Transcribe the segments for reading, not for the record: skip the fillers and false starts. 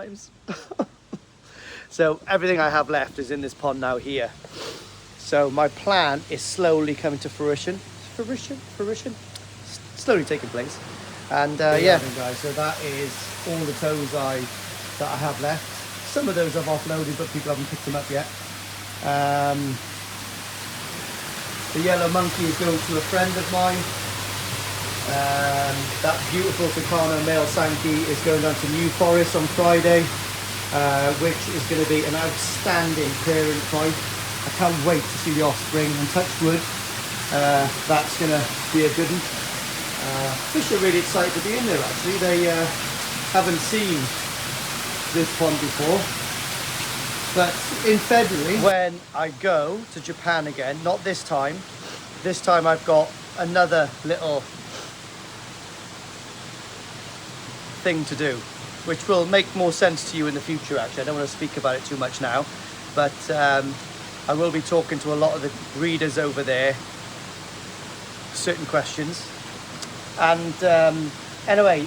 times. So everything I have left is in this pond now here. So my plan is slowly coming to fruition. Slowly taking place. And yeah, guys, so that is all the tozai that I have left. Some of those I've offloaded, but people haven't picked them up yet. The yellow monkey is going to a friend of mine. That beautiful Tucano male Sankey is going down to New Forest on Friday, which is going to be an outstanding parent fight. I can't wait to see the offspring, and touch wood, that's going to be a good one. Fish are really excited to be in there actually. They haven't seen this pond before. But in February, when I go to Japan again, not this time I've got another little thing to do, which will make more sense to you in the future actually. I don't want to speak about it too much now, but I will be talking to a lot of the readers over there, certain questions. And anyway,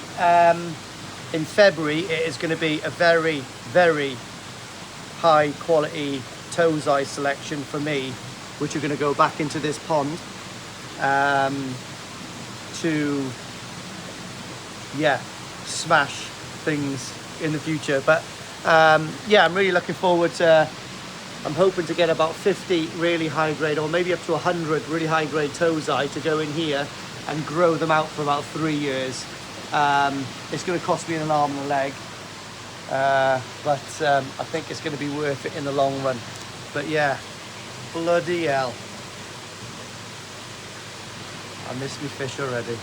in February it is going to be a very, very high quality tozai selection for me, which are going to go back into this pond to smash things in the future. But yeah, I'm really looking forward to, I'm hoping to get about 50 really high grade, or maybe up to 100 really high grade tozai to go in here and grow them out for about 3 years. It's going to cost me an arm and a leg, but I think it's going to be worth it in the long run. But yeah, bloody hell, I miss me fish already.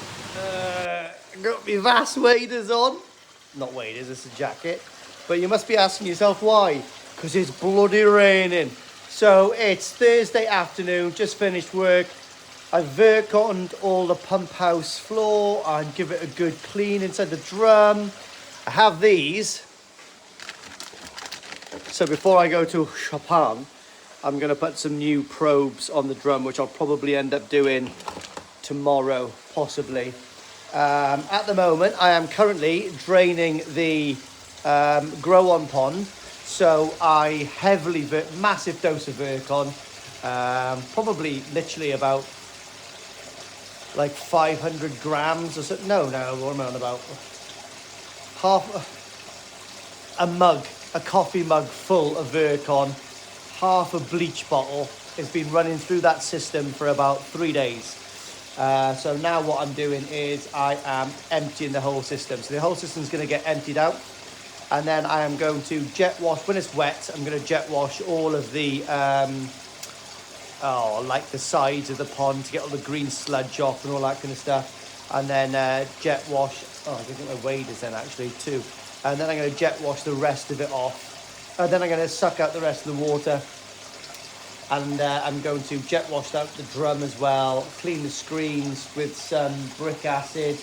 Got me vast waders on. Not waders, it's a jacket. But you must be asking yourself why. Because it's bloody raining. So it's Thursday afternoon, just finished work. I've vercottoned all the pump house floor and give it a good clean inside the drum. I have these. So before I go to Japan, I'm going to put some new probes on the drum, which I'll probably end up doing tomorrow, possibly. At the moment, I am currently draining the grow-on pond. So I heavily, massive dose of Virkon, probably literally about like 500 grams or so. No, what am I on about? Half a mug, a coffee mug full of Virkon, half a bleach bottle has been running through that system for about 3 days. So now what I'm doing is I am emptying the whole system. So the whole system is going to get emptied out. And then I am going to jet wash, when it's wet, I'm going to jet wash all of the, like the sides of the pond to get all the green sludge off and all that kind of stuff. And then jet wash, I can get my waders then actually too. And then I'm going to jet wash the rest of it off. And then I'm going to suck out the rest of the water. And I'm going to jet wash out the drum as well, clean the screens with some brick acid,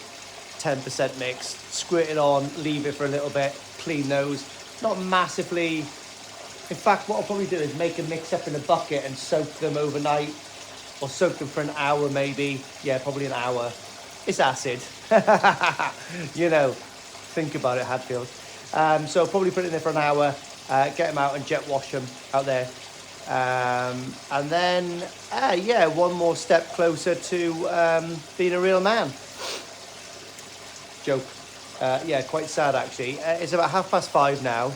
10% mix, squirt it on, leave it for a little bit, clean those. Not massively. In fact, what I'll probably do is make a mix up in a bucket and soak them overnight, or soak them for an hour maybe. Yeah, probably an hour. It's acid. You know, think about it, Hadfield. So I'll probably put it in there for an hour, get them out and jet wash them out there. And then, yeah, one more step closer to being a real man. Joke. Yeah, quite sad actually. It's about 5:30 now.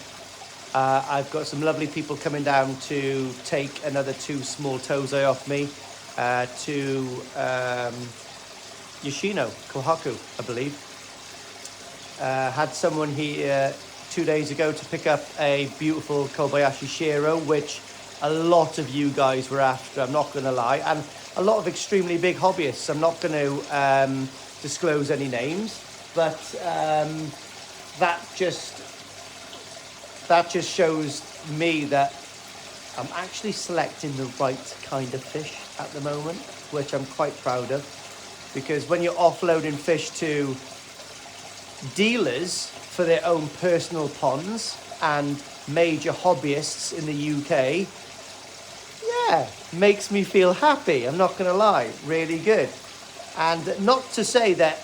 I've got some lovely people coming down to take another 2 small tozai off me to Yoshino, Kohaku, I believe. Had someone here 2 days ago to pick up a beautiful Kobayashi Shiro, which a lot of you guys were after, I'm not going to lie, and a lot of extremely big hobbyists. I'm not going to disclose any names, but that just shows me that I'm actually selecting the right kind of fish at the moment, which I'm quite proud of, because when you're offloading fish to dealers for their own personal ponds and major hobbyists in the UK, yeah, makes me feel happy. I'm not going to lie, really good. And not to say that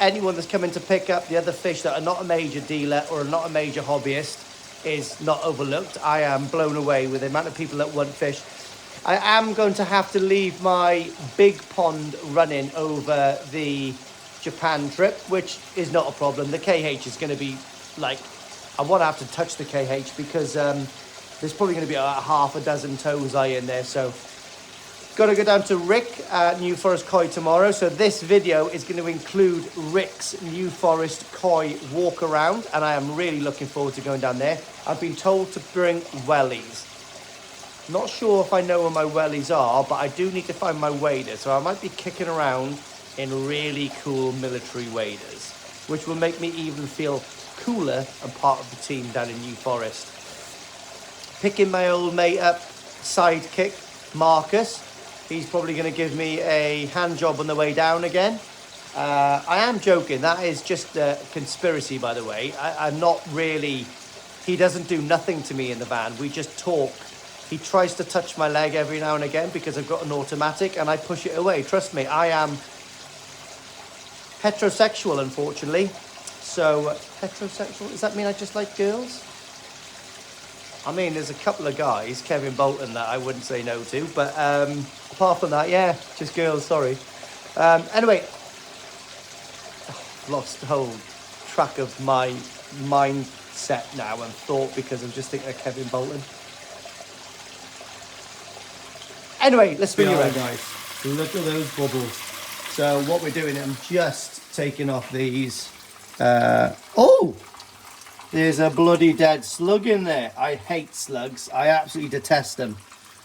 anyone that's coming to pick up the other fish that are not a major dealer or not a major hobbyist is not overlooked. I am blown away with the amount of people that want fish. I am going to have to leave my big pond running over the Japan trip, which is not a problem. The KH is going to be like, I want to have to touch the KH because there's probably going to be about half a dozen toes in there. So got to go down to Rick at New Forest Koi tomorrow. So this video is going to include Rick's New Forest Koi walk around, and I am really looking forward to going down there. I've been told to bring wellies. Not sure if I know where my wellies are, but I do need to find my waders. So I might be kicking around in really cool military waders, which will make me even feel cooler and part of the team down in New Forest. Picking my old mate up, sidekick, Marcus. He's probably going to give me a hand job on the way down again. I am joking. That is just a conspiracy, by the way. I'm not really... He doesn't do nothing to me in the van. We just talk. He tries to touch my leg every now and again because I've got an automatic and I push it away. Trust me, I am heterosexual, unfortunately. So, heterosexual, does that mean I just like girls? I mean, there's a couple of guys, Kevin Bolton, that I wouldn't say no to. But apart from that, yeah, just girls, sorry. Anyway, I've lost the whole track of my mindset now and thought because I'm just thinking of Kevin Bolton. Anyway, let's spin you around, guys. Look at those bubbles. So what we're doing, I'm just taking off these. Oh, there's a bloody dead slug in there. I hate slugs. I absolutely detest them.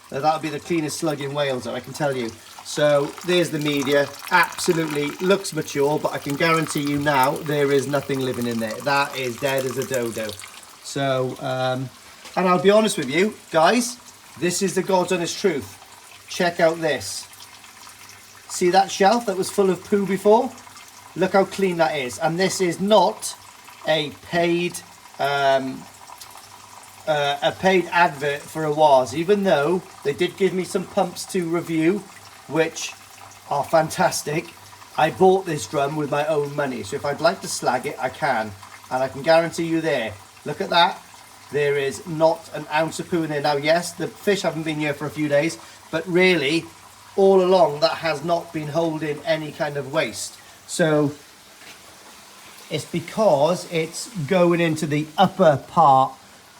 That'll be the cleanest slug in Wales, I can tell you. So there's the media. Absolutely looks mature, but I can guarantee you now there is nothing living in there. That is dead as a dodo. So, and I'll be honest with you, guys, this is the God's honest truth. Check out this. See that shelf that was full of poo before? Look how clean that is. And this is not a paid advert for a Waz, even though they did give me some pumps to review, which are fantastic. I bought this drum with my own money, so if I'd like to slag it, I can. And I can guarantee you there, look at that. There is not an ounce of poo in there. Now, yes, the fish haven't been here for a few days, but really, all along, that has not been holding any kind of waste. So, it's because it's going into the upper part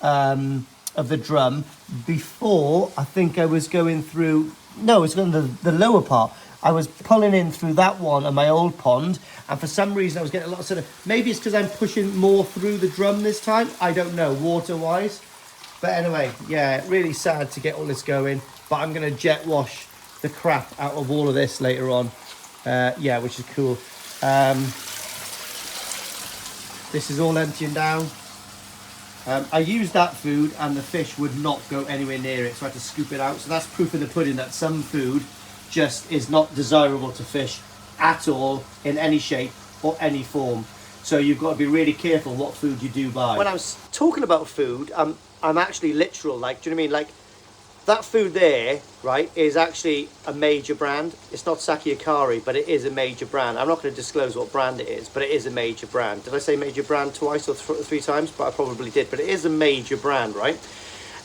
of the drum before, I think I was going through, no, it's going to the lower part. I was pulling in through that one on my old pond, and for some reason I was getting a lot of sort of, maybe it's because I'm pushing more through the drum this time, I don't know, water-wise. But anyway, yeah, really sad to get all this going, but I'm going to jet wash the crap out of all of this later on. Yeah, which is cool. This is all emptying down. I used that food and the fish would not go anywhere near it, so I had to scoop it out. So that's proof in the pudding that some food just is not desirable to fish at all, in any shape or any form. So you've got to be really careful what food you do buy. When I was talking about food, I'm actually literal, like, do you know what I mean? Like, that food there, right, is actually a major brand. It's not Saki Akari, but it is a major brand. I'm not going to disclose what brand it is, but it is a major brand. Did I say major brand twice or three times? But I probably did, but it is a major brand, right?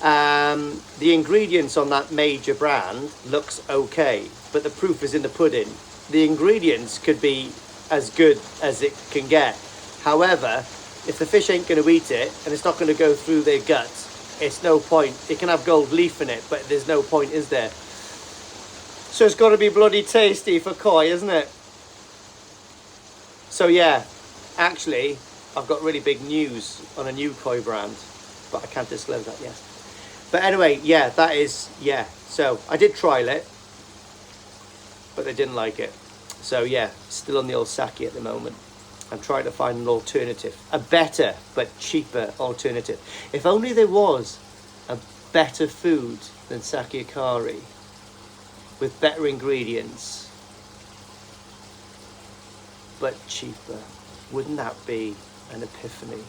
The ingredients on that major brand looks okay, but the proof is in the pudding. The ingredients could be as good as it can get. However, if the fish ain't going to eat it and it's not going to go through their guts, it's no point. It can have gold leaf in it, but there's no point, is there? So it's got to be bloody tasty for koi, isn't it? So yeah, actually, I've got really big news on a new koi brand, but I can't disclose that yet. But anyway, yeah, that is, yeah. So I did trial it, but they didn't like it. So yeah, still on the old sake at the moment. I'm trying to find an alternative, a better but cheaper alternative. If only there was a better food than sake akari with better ingredients but cheaper. Wouldn't that be an epiphany?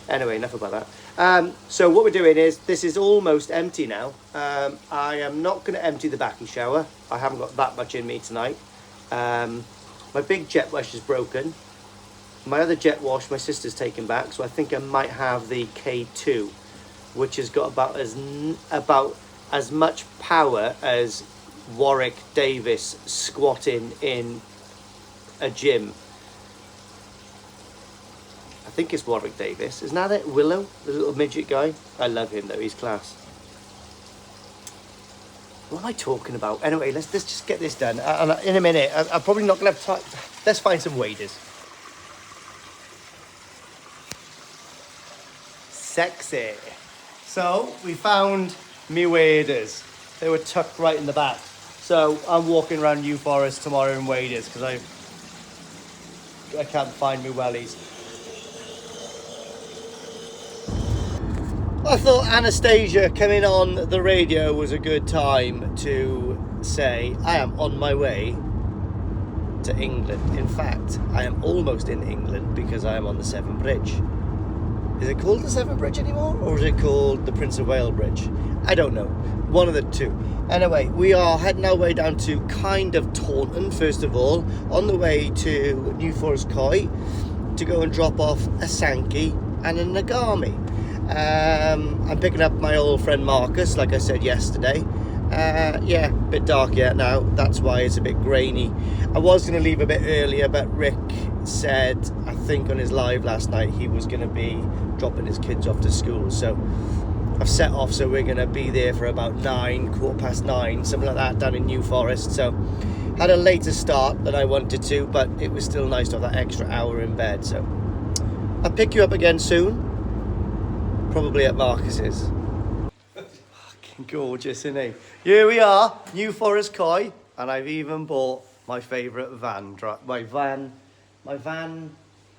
Anyway, enough about that. So what we're doing is, this is almost empty now. I am not going to empty the backy shower. I haven't got that much in me tonight. My big jet wash is broken. My other jet wash, my sister's taken back, so I think I might have the K2, which has got about as much power as Warwick Davis squatting in a gym. I think it's Warwick Davis. Isn't that it? Willow, the little midget guy. I love him though. He's class. What am I talking about? Anyway, let's just get this done. In a minute, I'm probably not gonna have time. Let's find some waders. Sexy. So we found me waders. They were tucked right in the back. So I'm walking around New Forest tomorrow in waders because I can't find me wellies. I thought Anastasia coming on the radio was a good time to say I am on my way to England. In fact, I am almost in England because I am on the Severn Bridge. Is it called the Severn Bridge anymore, or is it called the Prince of Wales Bridge? I don't know. One of the two. Anyway, we are heading our way down to kind of Taunton, first of all, on the way to New Forest Coy to go and drop off a Sankey and a Nagami. I'm picking up my old friend Marcus, like I said yesterday. Yeah, a bit dark yet now. That's why it's a bit grainy. I was going to leave a bit earlier, but Rick said, I think on his live last night, he was going to be dropping his kids off to school. So I've set off, so we're going to be there for about 9:15, something like that, down in New Forest. So had a later start than I wanted to, but it was still nice to have that extra hour in bed. So I'll pick you up again soon, probably at Marcus's. Fucking gorgeous, isn't he? Here we are, New Forest Coy, and I've even bought my favourite van, my van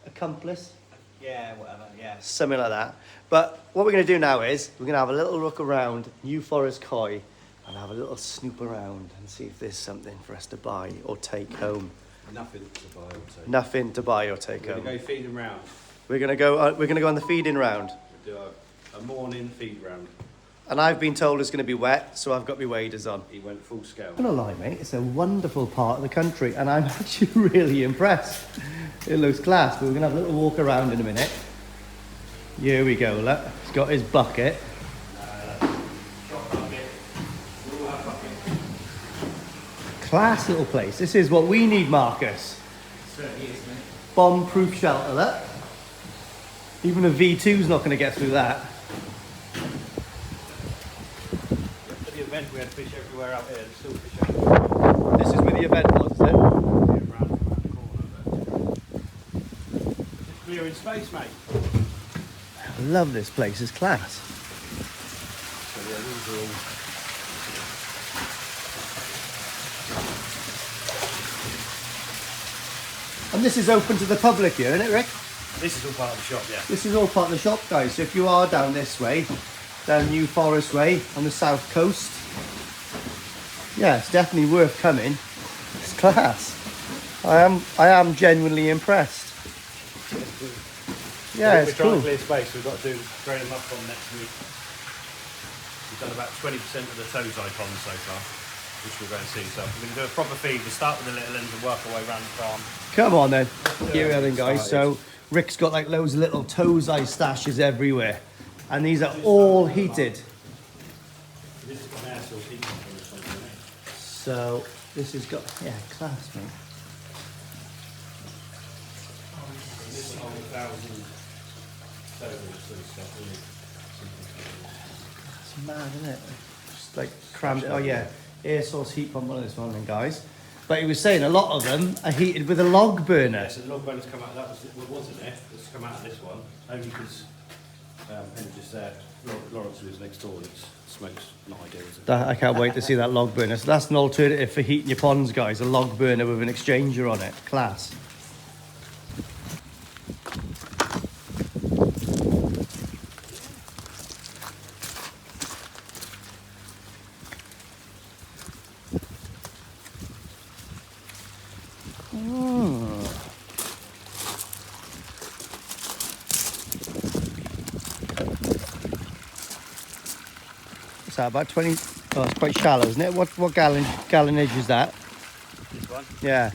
accomplice. Yeah, whatever, yeah. Something like that. But what we're going to do now is we're going to have a little look around New Forest Coy and have a little snoop around and see if there's something for us to buy or take home. Nothing to buy or take. Nothing to buy or take home. We're going to go feeding round. We're going to go on the feeding round. We'll do a morning feed round. And I've been told it's going to be wet, so I've got my waders on. He went full scale. I'm not gonna lie, mate, it's a wonderful part of the country and I'm actually really impressed. It looks class, but we're gonna have a little walk around in a minute. Here we go, look. He's got his bucket. Class little place. This is what we need, Marcus. Certainly is, mate. Bomb-proof shelter, look. Even a V2's not gonna get through that. For the event we had fish everywhere out here, there's still fish everywhere. This is where the event was, is it? Yeah, round the corner, but just clearing space, mate. I love this place, it's class. So yeah, these are all. And this is open to the public here, isn't it, Rick? This is all part of the shop, yeah. This is all part of the shop, guys. So if you are down this way, down New Forest Way on the south coast, yeah, it's definitely worth coming. It's class. I am genuinely impressed. Yeah, it's we're trying cool. to clear space. We've got to drain them up on next week. We've done about 20% of the toes icons so far, which we'll go and see. So we're going to do a proper feed. We'll start with the little ends and work our way around the farm. Come on then. Here we are then, guys. So Rick's got like loads of little toes eye stashes everywhere. And these are all heated. This is an air source heat pump or something, isn't it? So this has got, yeah, class, mate. This is 1,000 toes and stuff, really. It's mad, isn't it? Just like crammed. Oh yeah, air source heat pump on this one then, guys. But he was saying a lot of them are heated with a log burner. Yeah, so the log burner's come out. That was what wasn't it? It's come out of this one only because Penny just said Lawrence lives next door. And it smokes not ideal, is it? I can't wait to see that log burner. So that's an alternative for heating your ponds, guys. A log burner with an exchanger on it. Class. What's that, about 20? Oh, it's quite shallow, isn't it? What gallonage is that? This one, Yeah.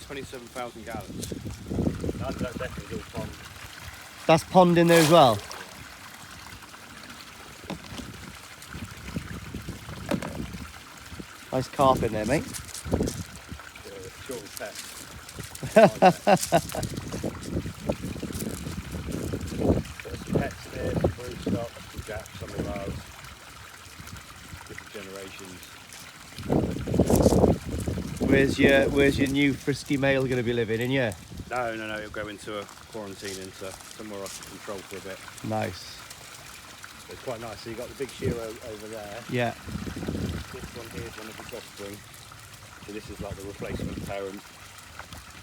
27,000 gallons. That's definitely all pond. That's pond in there as well. Nice carp in there, mate. Short pet. Some pets there, some brew stock, some gaps, some of ours. Different generations. Where's your new frisky male going to be living in? Yeah. No, he'll go into a quarantine into somewhere off control for a bit. Nice. So it's quite nice. So you've got the big Shiro over there. Yeah. This one here is one of its offspring. So this is like the replacement parent.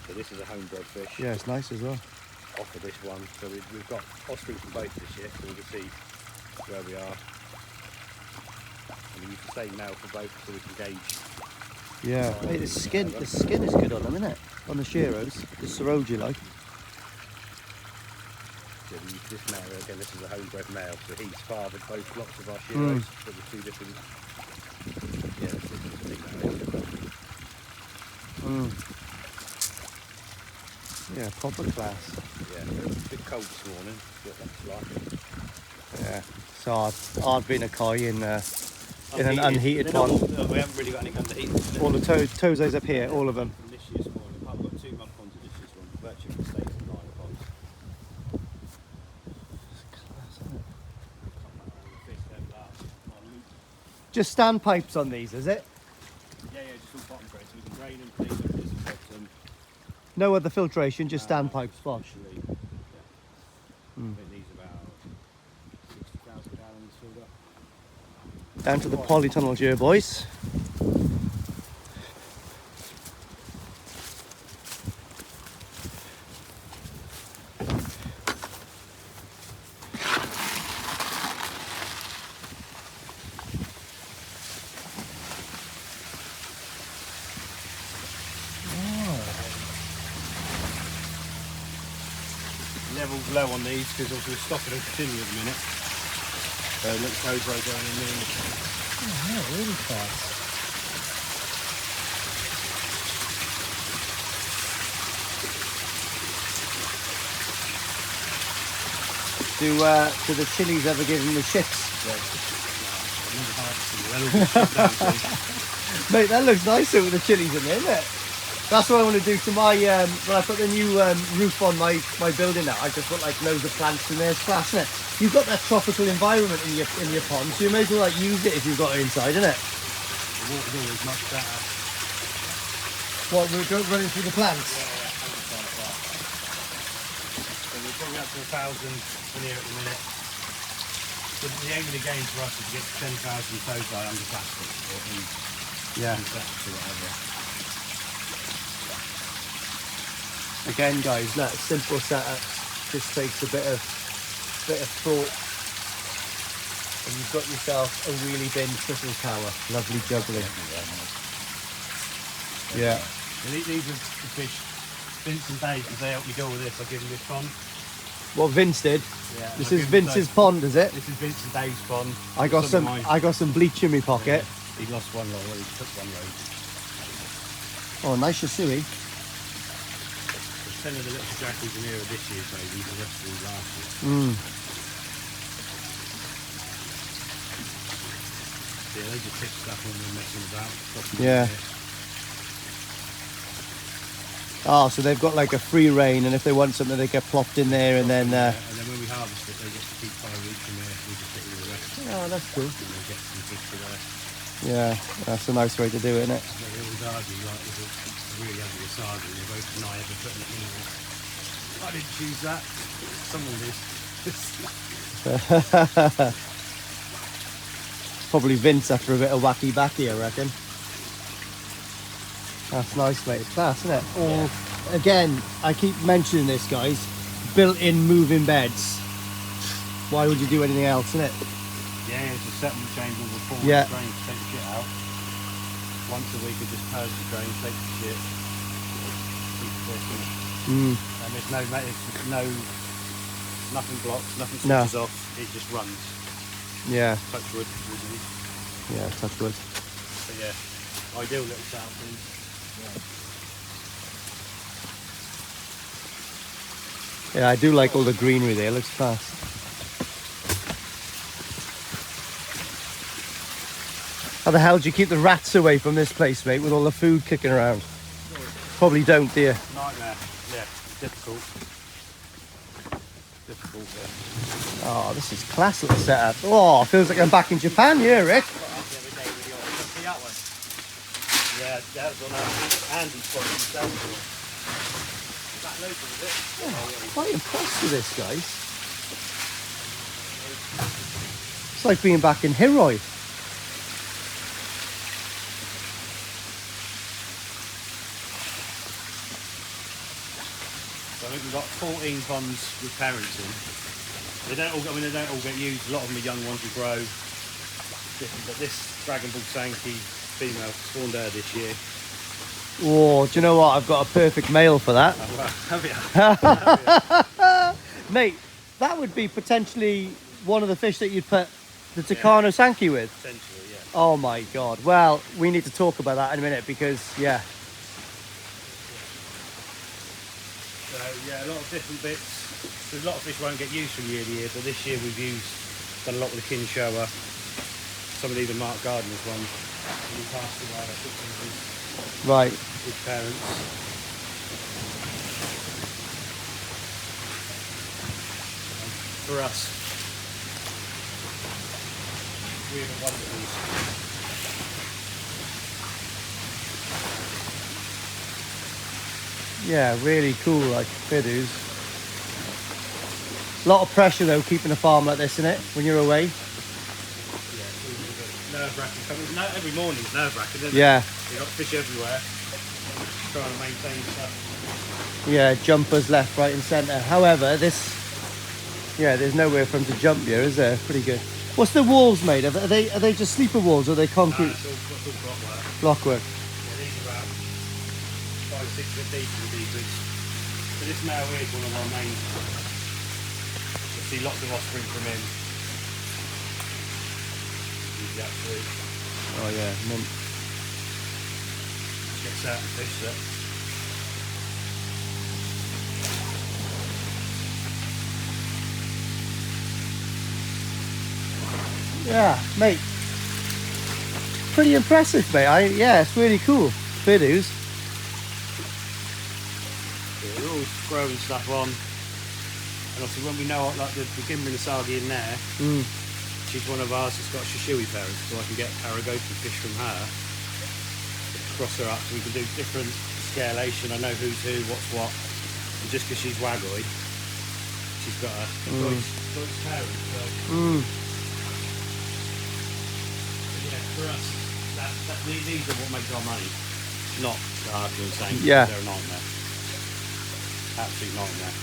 So this is a homebred fish. Yeah, it's nice as well. Off of this one. So we've got offspring from both this year, so we can see where we are. And we use the same male for both so we can gauge. Yeah. Mate, the skin is good on them, isn't it? On the Shiros, the Soroji like. So we use this male again. This is a homebred male, so he's fathered both lots of our Shiros, but the two different. Yeah, this is a big male. Yeah, proper class. Yeah, it's a bit cold this morning. What that's like. Yeah, it's hard being a koi in an unheated pond. We haven't really got any unheated. All the tozos up here, all of them. From this year's one, I've got 2 mud ponds in this year's one. Virtually the states and 9 ponds. Just standpipes on these, is it? Yeah, just all bottom grade, so we can drain them, clean them, disinfect them. No other filtration, just standpipes, Bosh. Actually, yeah. I think these about 60,000 gallons filled up. Down to the polytunnels here, boys. Level's low on these because obviously we're stocking them continually at the minute. So look, those rows going in there. Oh, yeah, really fast. Do the chilies ever give them the shits? Mate, that looks nicer with the chilies in there, isn't it? That's what I want to do to my, when I put the new roof on my building now, I just put like loads of plants in there, it's class, isn't it? You've got that tropical environment in your pond, so you may as well like use it if you've got it inside, isn't it? The water's always much better. What, we're running through the plants? Yeah. So we're probably up to 1,000 in here at the minute. But the aim of the game for us is to get to 10,000 toes under plastic or in plastic or whatever. Again, guys, look, simple setup. Just takes a bit of thought, and you've got yourself a wheelie bin triple tower. Lovely juggling. Yeah. And these are the fish. Vince and Dave, because they helped me deal with this, I give them this pond. What Vince did? Yeah. This is Vince's pond, is it? This is Vince and Dave's pond. I got some bleach in my pocket. Yeah. He lost one lot, he took one load. Oh, nice Yasui. 10 of the little jackies in here are this year's babies, the rest of them last year. Yeah, they just pick stuff when they're messing about. Yeah. Oh, so they've got like a free reign, and if they want something, they get plopped in there, and then. And then when we harvest it, they get to keep 5 weeks in there. We just get rid of the rest. Oh, that's cool. And they get some fish for there. Yeah, that's a nice way to do it, isn't it? But they always argue, like, if it's really ugly a sergeant, they both deny ever putting it in there. I didn't choose that. Someone did. Probably Vince after a bit of wacky backy, I reckon. That's nice, mate. It's class, isn't it? All again, I keep mentioning this, guys. Built-in moving beds. Why would you do anything else, innit? Yeah, it's a settlement change all the forward Yeah. drain to take the shit out. Once a week, we just purge the drain, take the shit, keep the fish in. And there's nothing blocks, nothing switches off. It just runs. Yeah. Touch wood, really. Yeah, touch wood. But yeah, ideal little setup thing. Yeah, I do like all the greenery there. It looks class. How the hell do you keep the rats away from this place, mate, with all the food kicking around? Probably don't, do you? Nightmare. Yeah, difficult. Difficult, yeah. Oh, this is class little setup. Oh, feels like I'm back in Japan here, Rick. See that one? Yeah, that was on Andy's spot himself. Is that local, is it? Yeah, quite impressed with this, guys. It's like being back in Hiroi. So I think we've got 14 ponds with parents in. They don't all, I mean, they don't all get used. A lot of them are young ones who grow. Different, but this Dragon Ball Sankey female spawned her this year. Oh, do you know what? I've got a perfect male for that. Oh, wow. Have you? Mate, that would be potentially one of the fish that you'd put the Takano Sankey with. Potentially, yeah. Oh my God. Well, we need to talk about that in a minute because, yeah. So, yeah, a lot of different bits. There's a lot of fish won't get used from year to year, but this year we've done a lot with the Kinshower. Some of these are Mark Gardner's ones. We passed them out, I took some of his Right. parents. For us, we haven't won these. Yeah, really cool, like fiddles. A lot of pressure though, keeping a farm like this, isn't it? When you're away. Yeah, nerve-wracking. No, every morning is nerve-wracking, isn't it? Yeah. You've got fish everywhere. Trying to maintain stuff. Yeah, jumpers left, right, and centre. However, this, yeah, there's nowhere for them to jump here, is there? Pretty good. What's the walls made of? Are they just sleeper walls or are they concrete It's all blockwork? blockwork. Yeah, these are about 5-6 foot deep in the deepest. But this now is one of our main. You'll see lots of offspring from him. He's the absolute. Oh yeah, mint. Get certain fish that. Yeah, mate. Pretty impressive, mate. Yeah, it's really cool. Fiddles. Yeah, we're always growing stuff on. And obviously when we know like the Gimber and the Sagi in there, she's one of ours that's got Shishui parents, so I can get Aragosi fish from her. Cross her up so we can do different scalation. I know who's who, what's what. And just because she's Wagoi, she's got a Deutsch parent. So yeah, for us, these are what makes our money. Not the Harker and saying Yeah. they're a nightmare. Absolute nightmare.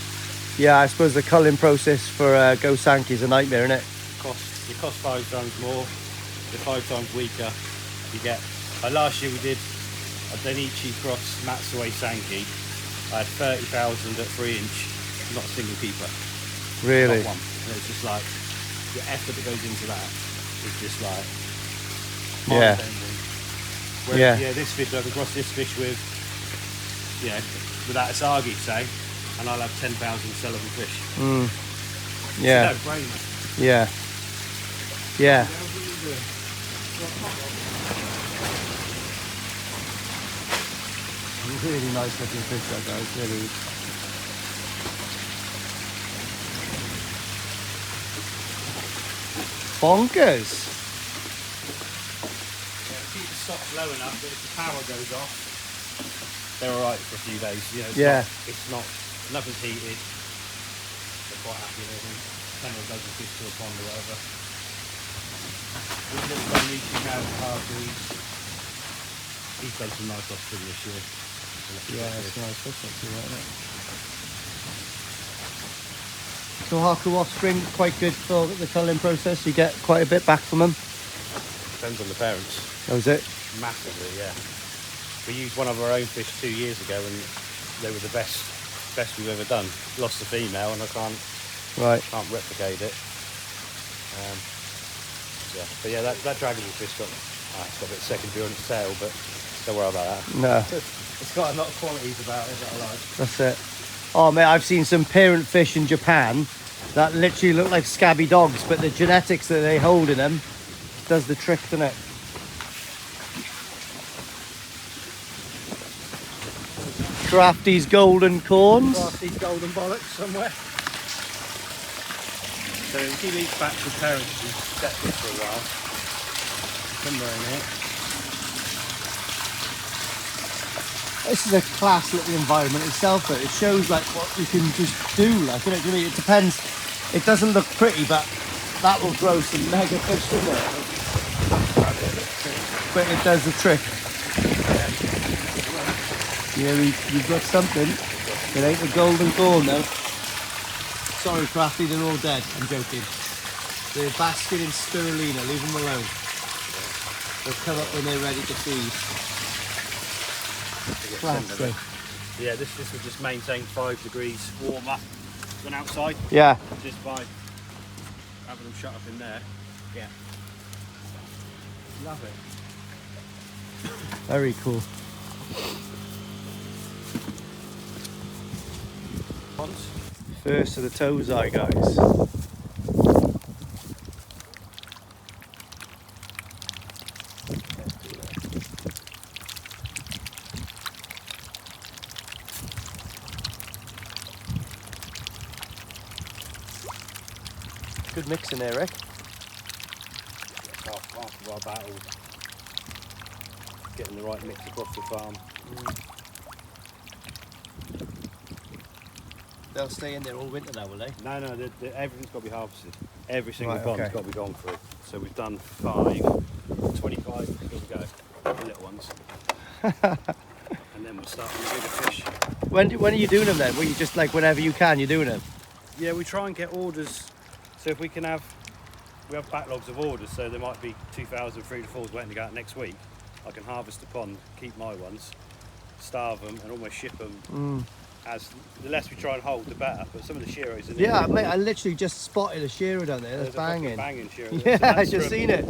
Yeah, I suppose the culling process for Go Sankey is a nightmare, isn't it? You cost 5 times more, you're 5 times weaker. You get. Last year we did a Denichi cross Matsue Sankey. I had 30,000 at 3 inch, not a single keeper. Really? Not one. And it's just like the effort that goes into that is just like Yeah. mind-bending. Whereas, Yeah. this fish I can cross this fish with, without a Sagi, say, and I'll have 10,000 sellable fish. Yeah. It's no brainer. Yeah. Yeah. Really nice looking fish, that guys. Really. Bonkers. Yeah, keep the stocks low enough that if the power goes off, they're alright for a few days. You know, it's not nothing's heated. They're quite happy with everything. 10 or a dozen fish to a pond or whatever. This little Donichi now with Hargreaves. He's done some nice offspring this year. Yeah, it's nice. That's not too bad, isn't it? So Haku offspring, quite good for the culling process. You get quite a bit back from them. Depends on the parents. That was it. Massively, yeah. We used one of our own fish 2 years ago and they were the best we've ever done. Lost the female and I can't replicate it. But yeah, that Dragon Ball fish it's got a bit secondary on its tail, but don't worry about that. No, It's got a lot of qualities about it that I like. that's it. Oh mate, I've seen some parent fish in Japan that literally look like scabby dogs, but the genetics that they hold in them does the trick, doesn't it? Crafty's golden corns. Crafty's golden bollocks somewhere. So we'll keep each batch of parents to separate for a while. Somewhere in here. This is a class little environment itself, but it shows like what you can just do, like, you know what I mean? It depends. It doesn't look pretty, but that will grow some mega fish in there. But it does the trick. Yeah, you've got something. It ain't a golden corn though. Sorry, Crafty, they're all dead. I'm joking. They're basking in spirulina. Leave them alone. They'll come up when they're ready to feed. Classic. Yeah, this will just maintain 5 degrees warmer than outside. Yeah. Just by having them shut up in there. Yeah. Love it. Very cool. First of the tozai, guys. Good mix in there, Rick. Half of our battle getting the right mix across the farm. They'll stay in there all winter now, will they? No, everything's got to be harvested. Every single Right, pond's okay. got to be gone through. So we've done 5, 25 still to go, the little ones. And then we'll start on the bigger fish. When are you doing them then? Well, you just like whenever you can, you're doing them? Yeah, we try and get orders. So if we have backlogs of orders, so there might be 2,000 3 to 4s waiting to go out next week. I can harvest the pond, keep my ones, starve them and almost ship them. As the less we try and hold, the better. But some of the shearers in Yeah, mate, I literally just spotted a shearer down there. That's banging. Banging shearer. Yeah, So I just seen it.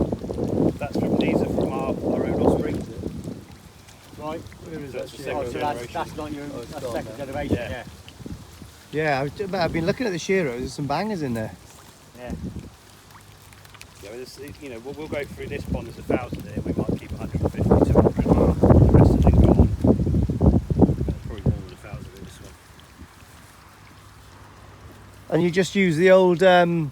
That's from these are from our own offspring. Right, where is So that it's the shearer? second generation. That's not your Oh, it's that's gone second now. generation, Yeah. yeah. Yeah, I've been looking at the shearers. There's some bangers in there. Yeah. Yeah, we'll go through this pond. There's 1,000 here. We might keep 150, 200. The rest of them gone. Probably more than 1,000 in this one. And you just use the old that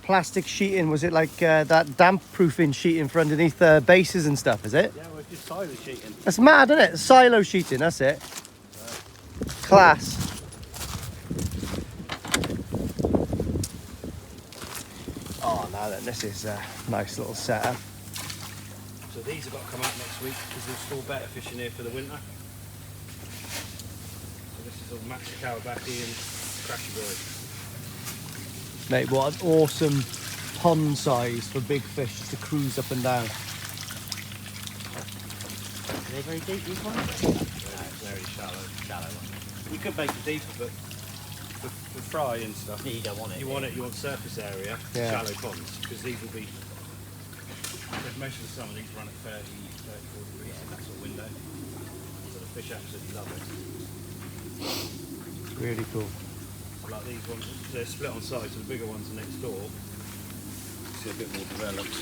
plastic sheeting. Was it like that damp-proofing sheeting for underneath bases and stuff? Is it? Yeah, we're just silo sheeting. That's mad, isn't it? Silo sheeting. That's it. Class. Oh, now then, this is a nice little setup. So these have got to come out next week because we'll store better fish in here for the winter. So this is all match cowabackie and crashy bird. Mate, what an awesome pond size for big fish to cruise up and down. Are they very deep, these ones? Very shallow. Shallow one. You could make it deeper, but for fry and stuff, You don't want it. you want surface area, Yeah. shallow ponds, because these will be. Most of the summer these run at 30, 34 degrees in that sort of window, so the fish absolutely love it. Really cool. Like these ones, they're split on sides, so the bigger ones are next door. See a bit more developed.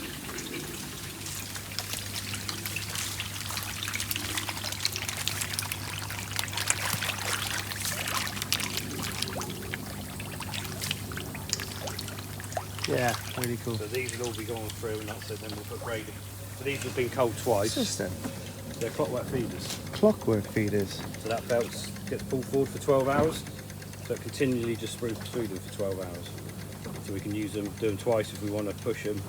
Yeah, really cool. So these will all be going through, and that's it. Then we'll put grading. So these have been culled twice. System. They're clockwork feeders. Clockwork feeders. So that belt gets pulled forward for 12 hours. So it continually just spruces through them for 12 hours. So we can use them, do them twice if we want to push them,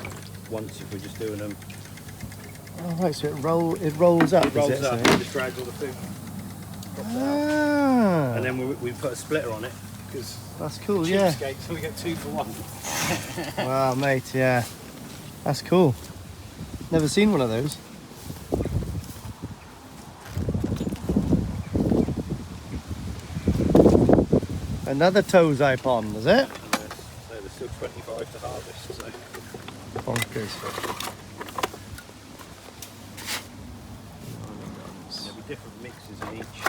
once if we're just doing them. Oh, right, so it rolls up, It rolls is it? up So- and just drags all the food. Drops it out. Ah, And then we put a splitter on it because that's cool, yeah. cheapskate, so we get 2 for 1. Wow, mate, yeah. That's cool. Never seen one of those. Another tozai pond, is it? So there's still 25 to harvest. So. Bonkers. There'll be different mixes in each.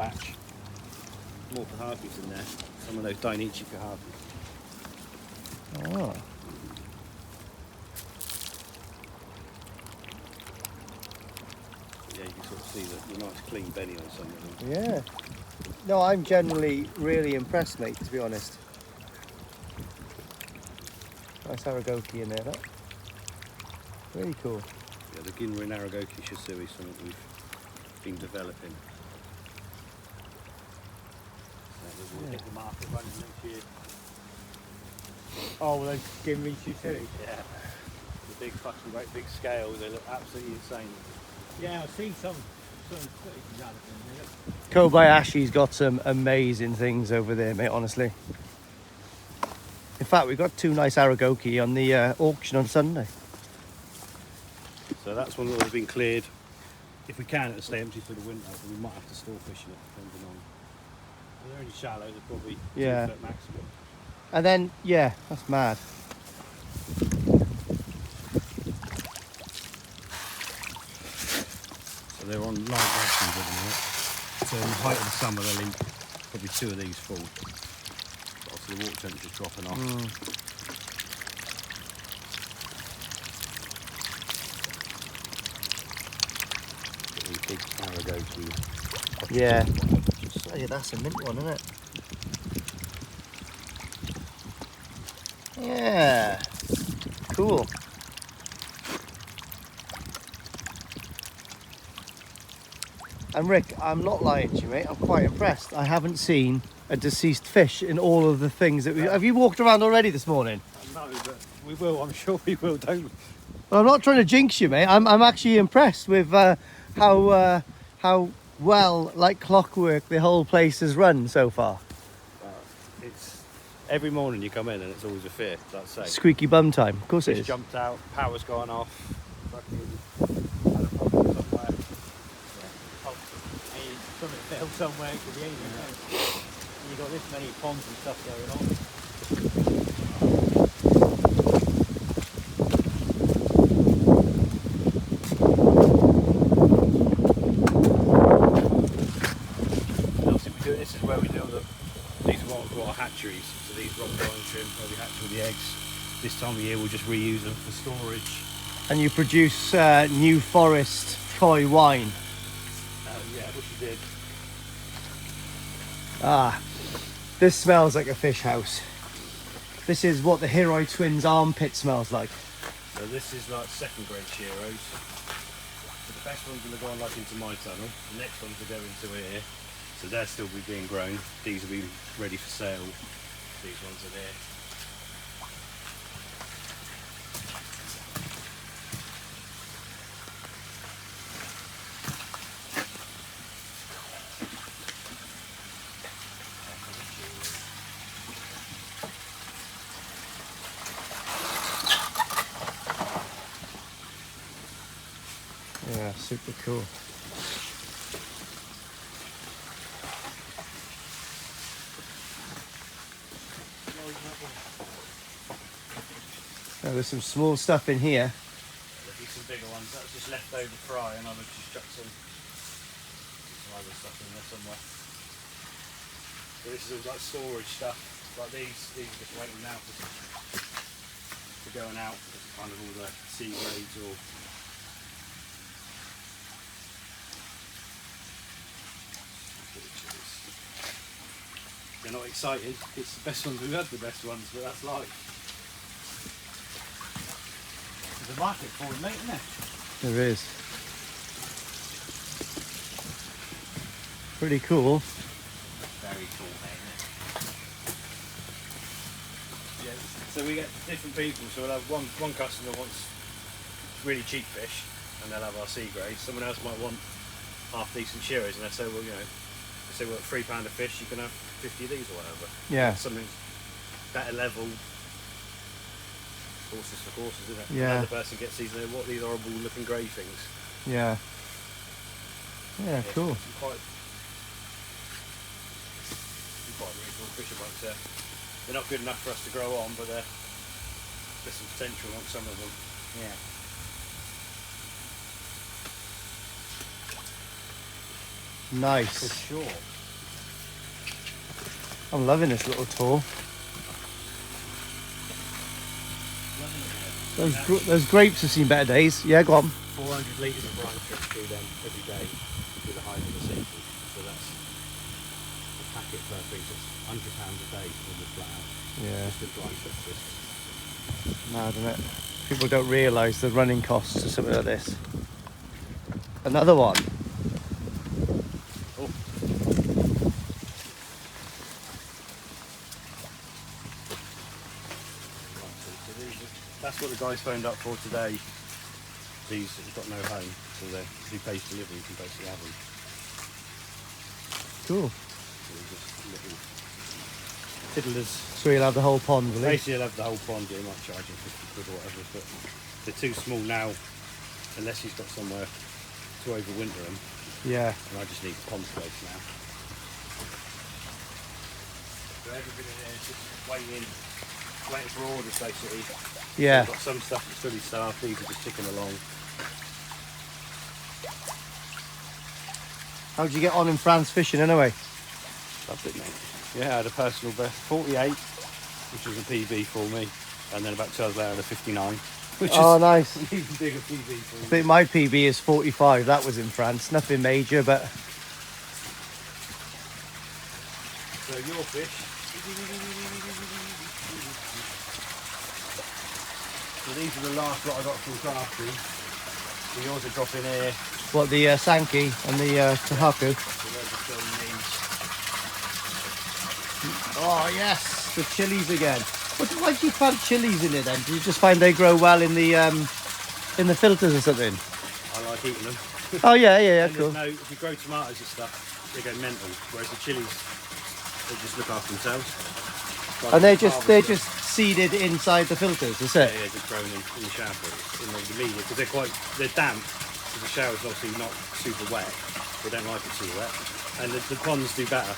batch. More carharpis in there. Some of those Dainichi carharpis. Oh. Yeah, you can sort of see the nice clean belly on some of them. Yeah. No, I'm generally really impressed, mate, to be honest. Nice Aragoki in there, look. Really cool. Yeah, the Ginrin Aragoki Shisui is something we've been developing. So we'll hit the market running next year. Oh, well, those give me too. Yeah. The big fucking great big scales, they look absolutely insane. Yeah, I've seen some footage of that. Kobayashi's got some amazing things over there, mate, honestly. In fact, we've got 2 nice Aragoki on the auction on Sunday. So that's one that has been cleared. If we can, it'll stay empty for the winter, but we might have to store fish in it, depending on. They're only shallow, they're probably 2 foot maximum. And then, yeah, that's mad. So they're on light rations at the minute. So in the height of the summer, they'll eat probably 2 of these full. But obviously the water temperature's dropping off. These big Aragoki. Yeah. Oh, yeah, that's a mint one, isn't it? Yeah. Cool. And Rick, I'm not lying to you, mate. I'm quite impressed. I haven't seen a deceased fish in all of the things that we... Have you walked around already this morning? No, but we will. I'm sure we will, don't we? Well, I'm not trying to jinx you, mate. I'm actually impressed with how well, like clockwork, the whole place has run so far. It's every morning you come in and it's always a fear. That's safe. Squeaky bum time. Of course it Fish is. jumped out, power's gone off. Fucking had a problem somewhere. Something fell somewhere, it could be anything. You've got this many ponds and stuff going on. This is where we do these are what we call our hatcheries. So these rock drying shrimp where we hatch all the eggs. This time of year we'll just reuse them for storage. And you produce New Forest Troy wine. Yeah, which we did. Ah, this smells like a fish house. This is what the Hiroi twins armpit smells like. So this is like 2nd grade shearos. So the best one's going to go on like into my tunnel. The next ones will go into here. So they'll still be being grown. These will be ready for sale. These ones are there. Yeah, super cool. Oh, there's some small stuff in here. There'll be some bigger ones. That's just leftover fry, and I'll just chuck some other stuff in there somewhere. So this is all like storage stuff. Like these are just waiting now for going out. It's kind of all the sea grades or. They're not excited. It's the best ones. We've had the best ones, but that's life. There's a market for it, mate, isn't there? There is. Pretty cool. Very cool, mate. Yeah. So we get different people. So we'll have one customer wants really cheap fish, and they'll have our sea grades. Someone else might want half decent shearers, and they say, well, you know, say what £3 a fish, you can have 50 of these or whatever. Yeah. Something better level. Horses for courses, isn't it? Yeah. Another person gets these, and what are these horrible looking grey things? Yeah. Yeah, cool. Some quite really cool fish amongst there. They're not good enough for us to grow on, but there's some potential amongst some of them. Yeah. Nice. For sure. I'm loving this little tour. Those grapes have seen better days. Yeah, go on. 400 litres of brine trips through them every day through the height of the season. So that's a packet per piece. It's £100 a day almost flat out. Yeah. Just the brine trips. Mad, isn't it? People don't realise the running costs of something like this. Another one. Oh. That's what the guys phoned up for today. These have got no home, so they do base delivery. You can basically have them. Cool. So they're just little fiddlers. So you'll have the whole pond, will you? Basically, you'll have the whole pond. You might charge them 50 quid or whatever, but they're too small now, unless you've got somewhere to overwinter them. Yeah. And I just need pond space now. So everything in there is just waiting for orders basically. Yeah. So I've got some stuff that's fully staffed, these are just ticking along. How'd you get on in France fishing anyway? Loved it, mate. Yeah, I had a personal best, 48, which was a PB for me, and then about 2 hours later I had a 59, which is nice. an even bigger PB for I me. think my PB is 45. That was in France. Nothing major, but So your fish. So these are the last lot I got from crafting. So yours are dropping here. what, the Sankey and the Tahaku? So they're just showing these. Oh yes, the chilies again. Why do you plant chilies in it then? Do you just find they grow well in the filters or something? I like eating them. Oh yeah, And cool. no, if you grow tomatoes and stuff, they go mental. Whereas the chilies, they just look after themselves. And they're just seeded inside the filters, is it? Yeah, just grown in the shower in the media because they're damp. Because the shower's obviously not super wet. They don't like it super wet, and the ponds do better.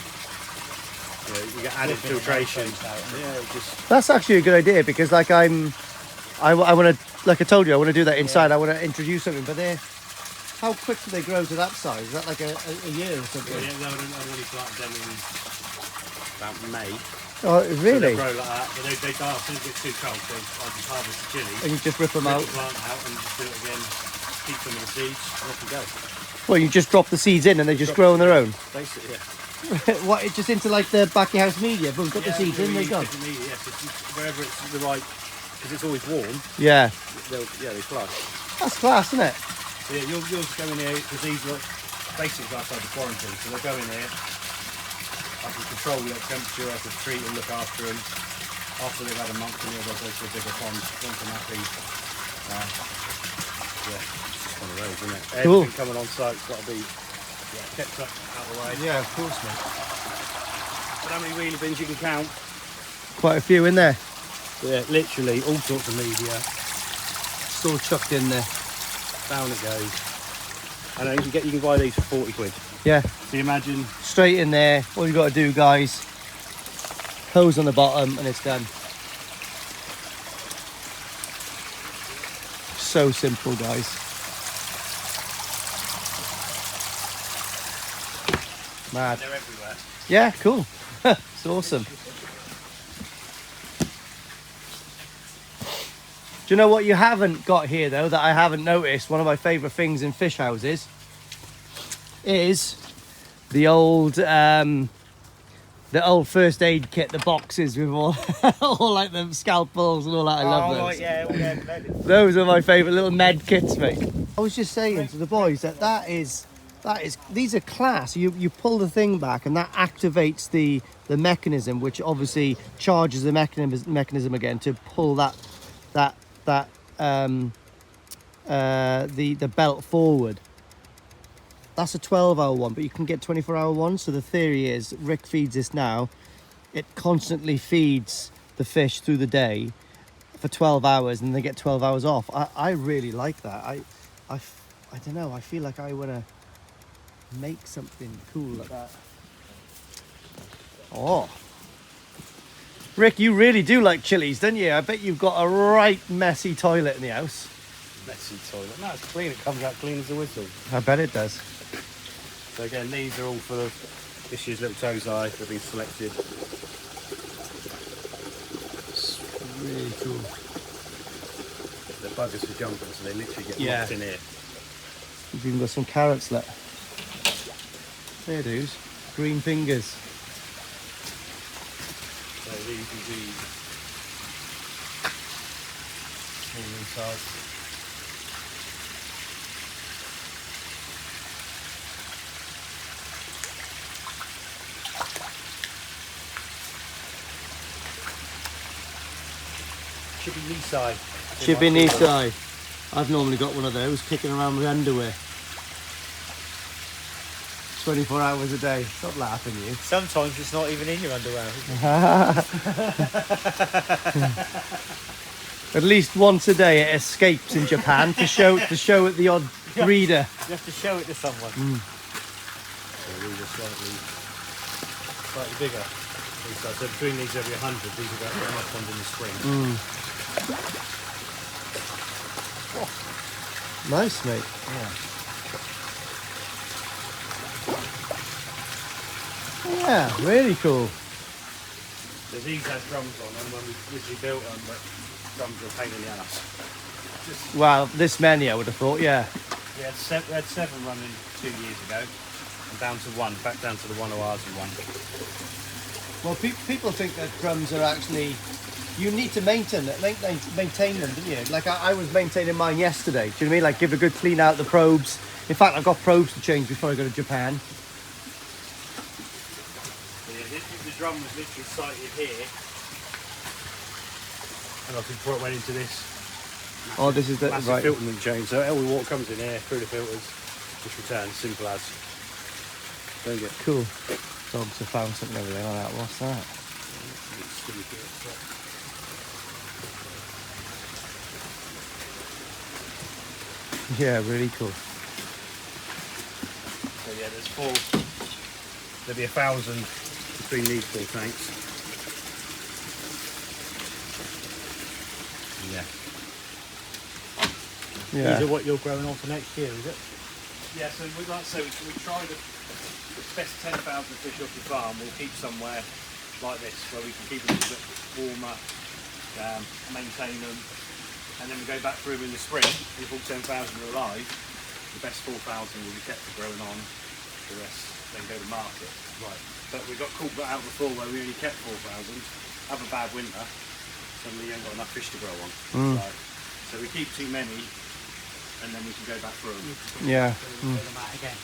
You know, you get added filtration. Yeah, it just That's actually a good idea because like I want to, like I told you, I want to do that inside. I want to introduce something, but how quick do they grow to that size? Is that like a year or something? yeah. I only planted them in about May. Oh, So really? they grow like that, but they die as soon as it gets too cold. So I just harvest the chili, And you just rip them rip out? the plant out, and just do it again. Keep some of the seeds, and off you go. Well, you just drop the seeds in and they just grow on their own? Basically, yeah. What, it just into like the back of your house media? Boom, put the seeds in, they go. Yes, wherever it's the right, because it's always warm. Yeah. They flush. That's class, isn't it? So yeah, you'll just go in here because these are basically outside the quarantine. So they'll go in here. I can control the temperature. I can treat and look after them. After they've had a month in here, they'll go to a bigger pond. Once I'm happy. Yeah, it's just one of those, isn't it? Cool. Everything coming on site's got to be kept up out of the way. Yeah, of course, mate. But how many wheelie bins you can count? Quite a few in there. Yeah, literally all sorts of media. It's all chucked in there. Down it goes. And then you can buy these for 40 quid. Yeah, So you imagine, straight in there. All you got to do, guys, hose on the bottom and it's done. So simple, guys. Mad. they're everywhere. Yeah, cool. It's awesome. Do you know what you haven't got here though that I haven't noticed? One of my favourite things in fish houses is the old first aid kit, the boxes with all all like the scalpels and all that. I love those. Yeah. Those are my favourite little med kits, mate. I was just saying to the boys that is these are class. You pull the thing back and that activates the mechanism, which obviously charges the mechanism again to pull the belt forward. That's a 12-hour one, but you can get 24-hour ones. So the theory is, Rick feeds this now. It constantly feeds the fish through the day for 12 hours, and they get 12 hours off. I really like that. I don't know. I feel like I want to make something cool like that. Oh, Rick, you really do like chilies, don't you? I bet you've got a right messy toilet in the house. Messy toilet. No, it's clean. It comes out clean as a whistle. I bet it does. So again, these are all for this year's little tozai. They've been selected. Really cool. The buggers for jumping, so they literally get Yeah. locked in here. We've even got some carrots left. There, dudes. Green fingers. So these will be small in size. Chibi Chibinisai. I've normally got one of those kicking around with underwear. 24 hours a day. Stop laughing, you. Sometimes it's not even in your underwear. At least once a day it escapes in Japan to show at the odd reader. You have to show it to someone. So these are slightly bigger. So between these every 100, these are about my pond in the spring. Nice, mate. Yeah, really cool. So these had drums on them when we originally built them, but drums were a pain in the ass. Wow, this many I would have thought, yeah. We had seven running 2 years ago, and down to one, back down to the one Oasis one. Well, people think that drums are actually, you need to maintain them, don't you? Like I was maintaining mine yesterday. Do you know what I mean? Like give a good clean out the probes. In fact, I've got probes to change before I go to Japan. The drum was literally sighted here, and obviously before it went into this Oh, this is the massive right. filtering chain, so all the water comes in here through the filters, just returns, simple as. Don't get Cool. Dogs have found something over there. Like that. What's that? Yeah, really cool. So yeah, there'll be 1,000 between these 4 tanks. Yeah. Yeah. These are what you're growing on for next year, is it? Yeah, so we'd like to say we try the best 10,000 fish off your farm. We'll keep somewhere like this where we can keep them a little bit warmer, maintain them, and then we go back through them in the spring. If all 10,000 are alive, the best 4,000 will be kept for growing on. The rest then go to market. Right. But we got caught out before where we only kept 4,000. Have a bad winter, suddenly you ain't got enough fish to grow on. So we keep too many, and then we can go back through them. Yeah. Throw them out again.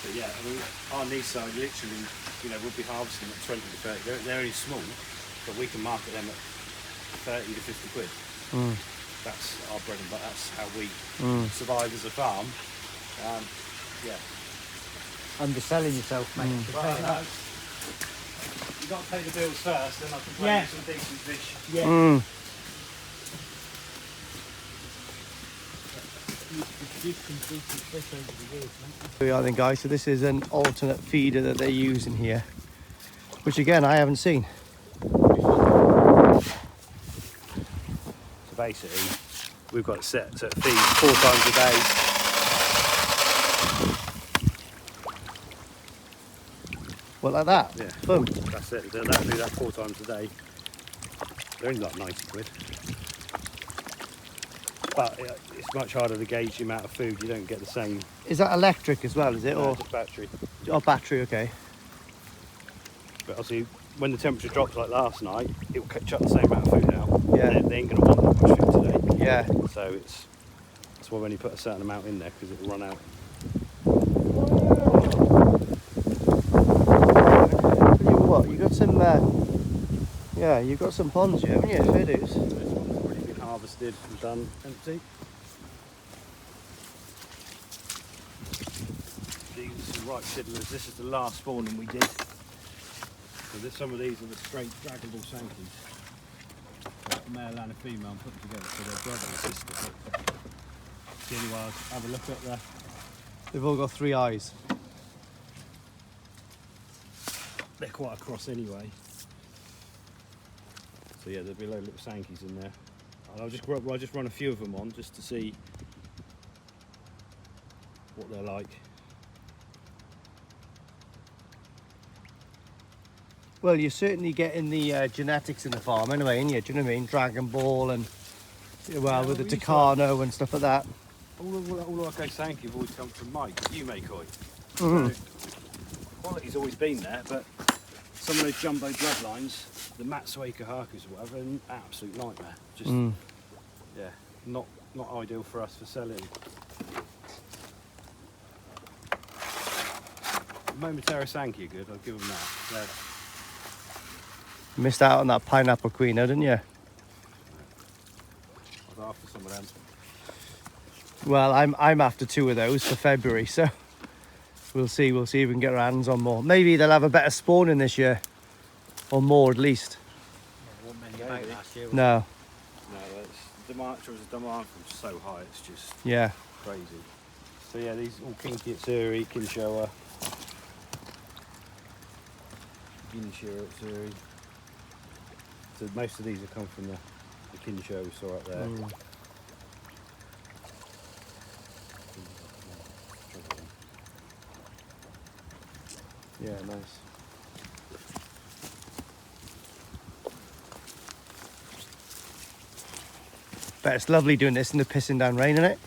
But yeah, I mean, on these side, literally, we'll be harvesting at 20 to 30. They're only small, but we can market them at 30 to 50 quid. That's our bread and butter. That's how we survive as a farm. Yeah. Underselling yourself, mate. Well, no. You've got to pay the bills first, then I can play you some decent fish. Yeah. Here we are then, guys. So this is an alternate feeder that they use in here, which again I haven't seen. So basically, we've got it set to feed 4 times a day. What, like that? Yeah. Boom. That's it. That'll do that 4 times a day. They're only like 90 quid. But it's much harder to gauge the amount of food. You don't get the same. Is that electric as well, is it? Or Just battery. oh, battery, okay. But obviously, when the temperature drops like last night, it will chuck the same amount of food out. Yeah. They ain't going to want that much food today. Yeah. So that's why we only put a certain amount in there, because it will run out. What? You got some? Yeah, you got some ponds here, haven't you? Fair dues. This one's already been harvested and done empty. These are some right fiddlers. This is the last spawning we did. So some of these are the straight Dragon Ball Sankies. A male and a female and put them together, so they're brother and sister. See anyone have a look at the. They've all got 3 eyes. They're quite a cross anyway. So yeah, there'll be a load of little Sankies in there. And I'll just run a few of them on just to see what they're like. Well, you're certainly getting the genetics in the farm anyway, ain't you? Do you know what I mean? Dragon Ball and, well, with the we used to Tucano and stuff like that. All our Sanky have always come from Mike, you make koi. Mhm. So, quality's always been there, but some of those jumbo bloodlines, the Matsueka Hakus or whatever, an absolute nightmare. Just, yeah, not ideal for us for selling. Momotaro Sanky are good, I'll give them that. Missed out on that pineapple queen, didn't you? I was after some of them. Well, I'm after 2 of those for February, so we'll see if we can get our hands on more. Maybe they'll have a better spawning this year, or more at least. There weren't many about last year. No, No, the demand from so high, it's just yeah. crazy. So yeah, these all Kinky Atsuri, Kinshowa, Ginshiro Atsuri. So most of these have come from the Kinshowa we saw up there. Yeah, nice. Bet it's lovely doing this in the pissing down rain, isn't it?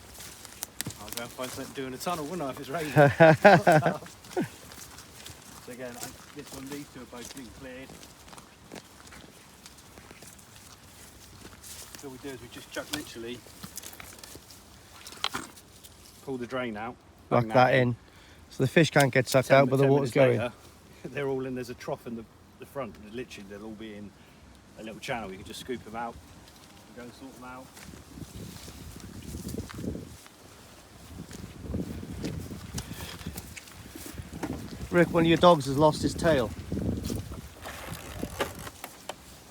I'll go and find something to do in a tunnel, wouldn't I, if it's raining? So again, this one, these two are both being cleared. So what we do is we just chuck literally, pull the drain out. Lock that in. So the fish can't get sucked out, but the water's going. Later, they're all in, there's a trough in the front, and literally they'll all be in a little channel. You can just scoop them out, and go and sort them out. Rick, one of your dogs has lost his tail.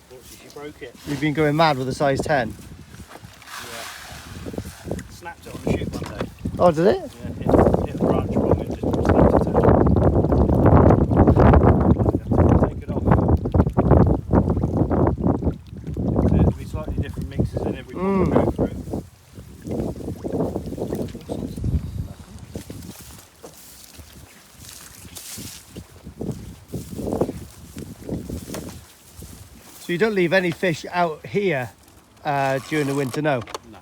Fortunately, she broke it. You've been going mad with a size 10. Yeah. Snapped it on the shoot one day. Oh, did it? Yeah, hit a branch wrong and just snapped it. Take it off. There'll be slightly different mixes in every one we go through. So you don't leave any fish out here during the winter, no? No.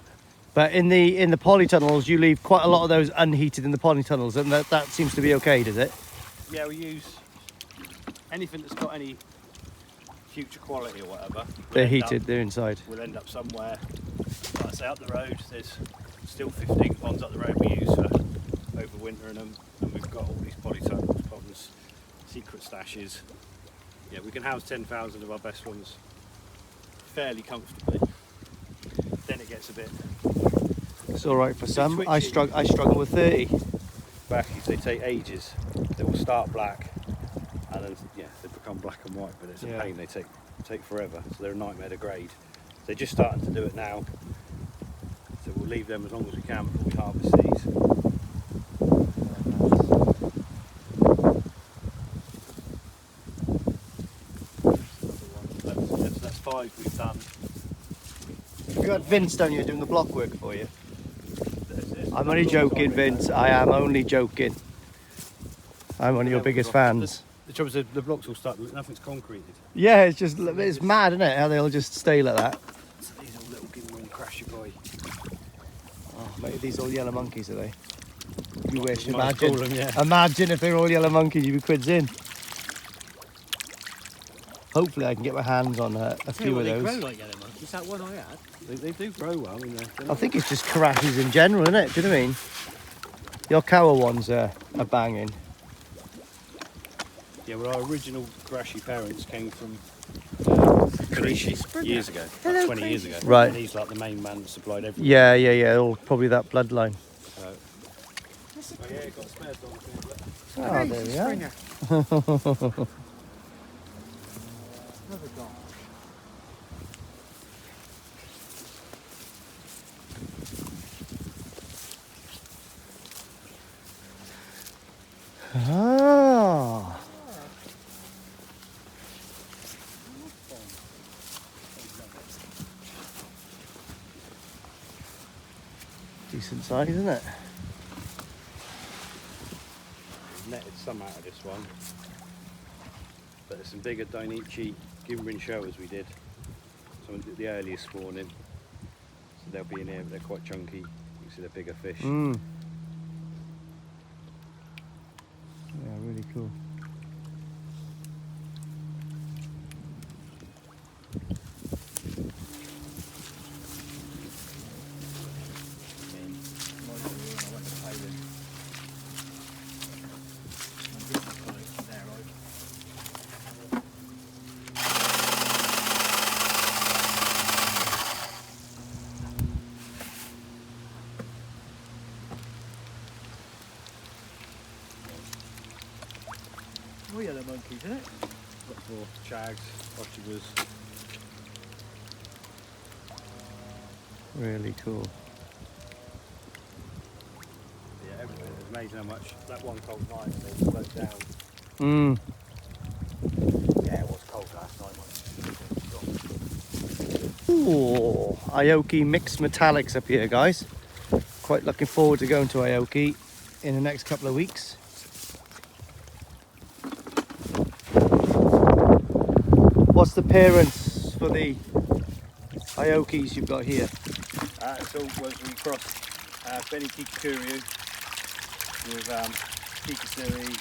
But in the polytunnels, you leave quite a lot of those unheated in the polytunnels, and that seems to be okay, does it? Yeah, we use anything that's got any future quality or whatever. They're heated, they're inside. We'll end up somewhere, like I say, up the road. There's still 15 ponds up the road we use for overwintering them, and we've got all these polytunnels, ponds, secret stashes. Yeah, we can house 10,000 of our best ones fairly comfortably. Then it gets a bit. It's all right for some. twitchy. I struggle with 30. Backies, they take ages. They will start black, and then they become black and white. But it's a Yeah. pain. They take forever. So they're a nightmare to grade. They're just starting to do it now. So we'll leave them as long as we can before we harvest these. That's 5 we've done. You had Vince down here doing the block work for you. There's this. I'm only joking, Vince. I am only joking. I'm one of your biggest fans. The trouble is the blocks will start. Nothing's concreted. Yeah, it's mad, isn't it? How they all just stay like that. So these are little give away and crash your boy. Oh, mate, these all yellow monkeys, are they? You wish. You might Imagine. call them, yeah. Imagine if they're all yellow monkeys, you'd be quids in. Hopefully, I can get my hands on a few of They those. grow like yellow monkeys. That one I had. They do grow well. I mean, I think it's just karashis in general, isn't it? Do you know what I mean? Your Kawa ones are banging. yeah, well, our original Karashi parents came from Karashi years ago, like 20 years ago. Right. And he's like the main man that supplied everything. Yeah. All probably that bloodline. So. Oh yeah, got spare dogs here. Oh, there we are. Another dog. Ah. Decent size, isn't it? Netted some out of this one. But there's some bigger Dainichi Gimbrin showers we did. Some of the earliest spawning. So they'll be in here, but they're quite chunky. You can see they're bigger fish. Mm. Yeah, really cool. Oh yeah, the monkeys, isn't it? Lots more shags, ostriches. Really cool. Yeah, everything. It's amazing how much that one cold night they slowed down. Mm. Yeah, it was cold last night. Ooh, Aoki mixed metallics up here, guys. Quite looking forward to going to Aoki in the next couple of weeks. What's the parents for the Aokis you've got here? So was we crossed Benny Kikakuru with Kikasuri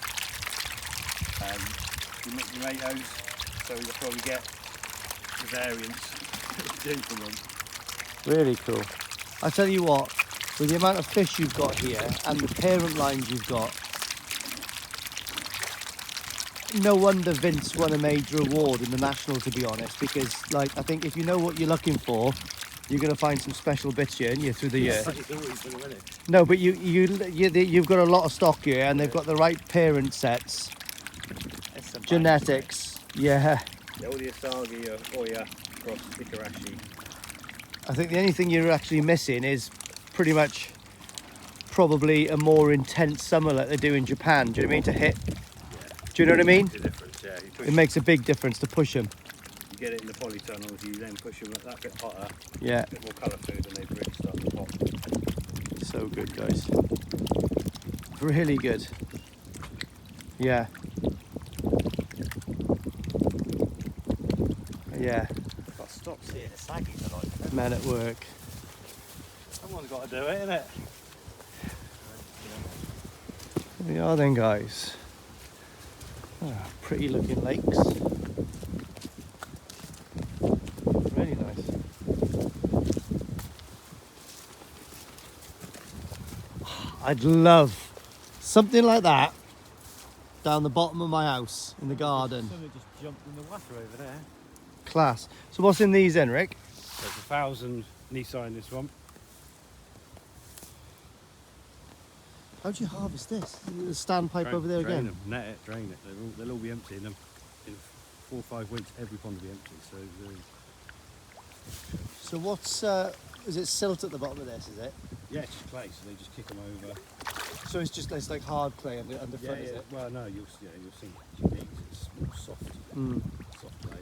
and tomatoes, so you'll probably get the variants from them. Really cool. I tell you what, with the amount of fish you've got here and the parent lines you've got, no wonder Vince won a major award in the National, to be honest, because like I think if you know what you're looking for, you're going to find some special bits here, and you through the year. No, but you've got a lot of stock here, and they've got the right parent sets, genetics. Yeah. Yeah, all the Asagi, Oya, cross Ikarashi. I think the only thing you're actually missing is pretty much probably a more intense summer like they do in Japan. Do you know what I mean? To hit. Do you know what I mean? The difference, yeah. You push It makes a big difference to push them. You get it in the polytunnels, you then push them that bit hotter, Yeah. a bit more colour food, and they really start to pop. So good, guys. Really good. Yeah. Yeah. Got to stop seeing the saggies a lot. Men at work. Someone's got to do it, innit? Here we are then, guys. Ah, pretty looking lakes. Really nice. I'd love something like that down the bottom of my house in the garden. Someone just jumped in the water over there. Class. So what's in these then, Rick? There's 1,000 Nisai in this one. How do you harvest this? The standpipe over there drain again? them, net it, drain it. They'll all be empty in them. In 4 or 5 weeks, every pond will be empty. So So what's, is it silt at the bottom of this, is it? yeah, it's just clay, so they just kick them over. So it's like hard clay under foot, is it? Well, no, you'll see. It's unique. It's more soft, soft clay.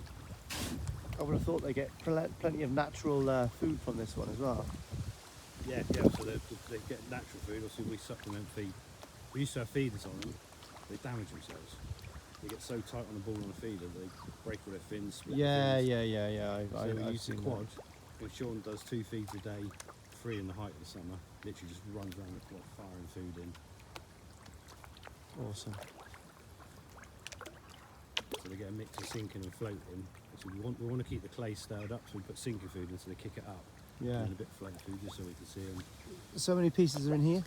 I would have thought they get plenty of natural food from this one as well. Yeah. So they get natural food. Obviously, we supplement feed. We used to have feeders on them. They damage themselves. They get so tight on the ball on a feeder they break all their fins. Split Yeah. their fins. So we I've use the seen quad. When Sean does 2 feeds a day, 3 in the height of the summer, literally just runs around the quad firing food in. that. Awesome. So they get a mix of sinking and floating. So we want to keep the clay stirred up, so we put sinking food in so they kick it up. Yeah. And a bit of float food just so we can see them. So many pieces are in here?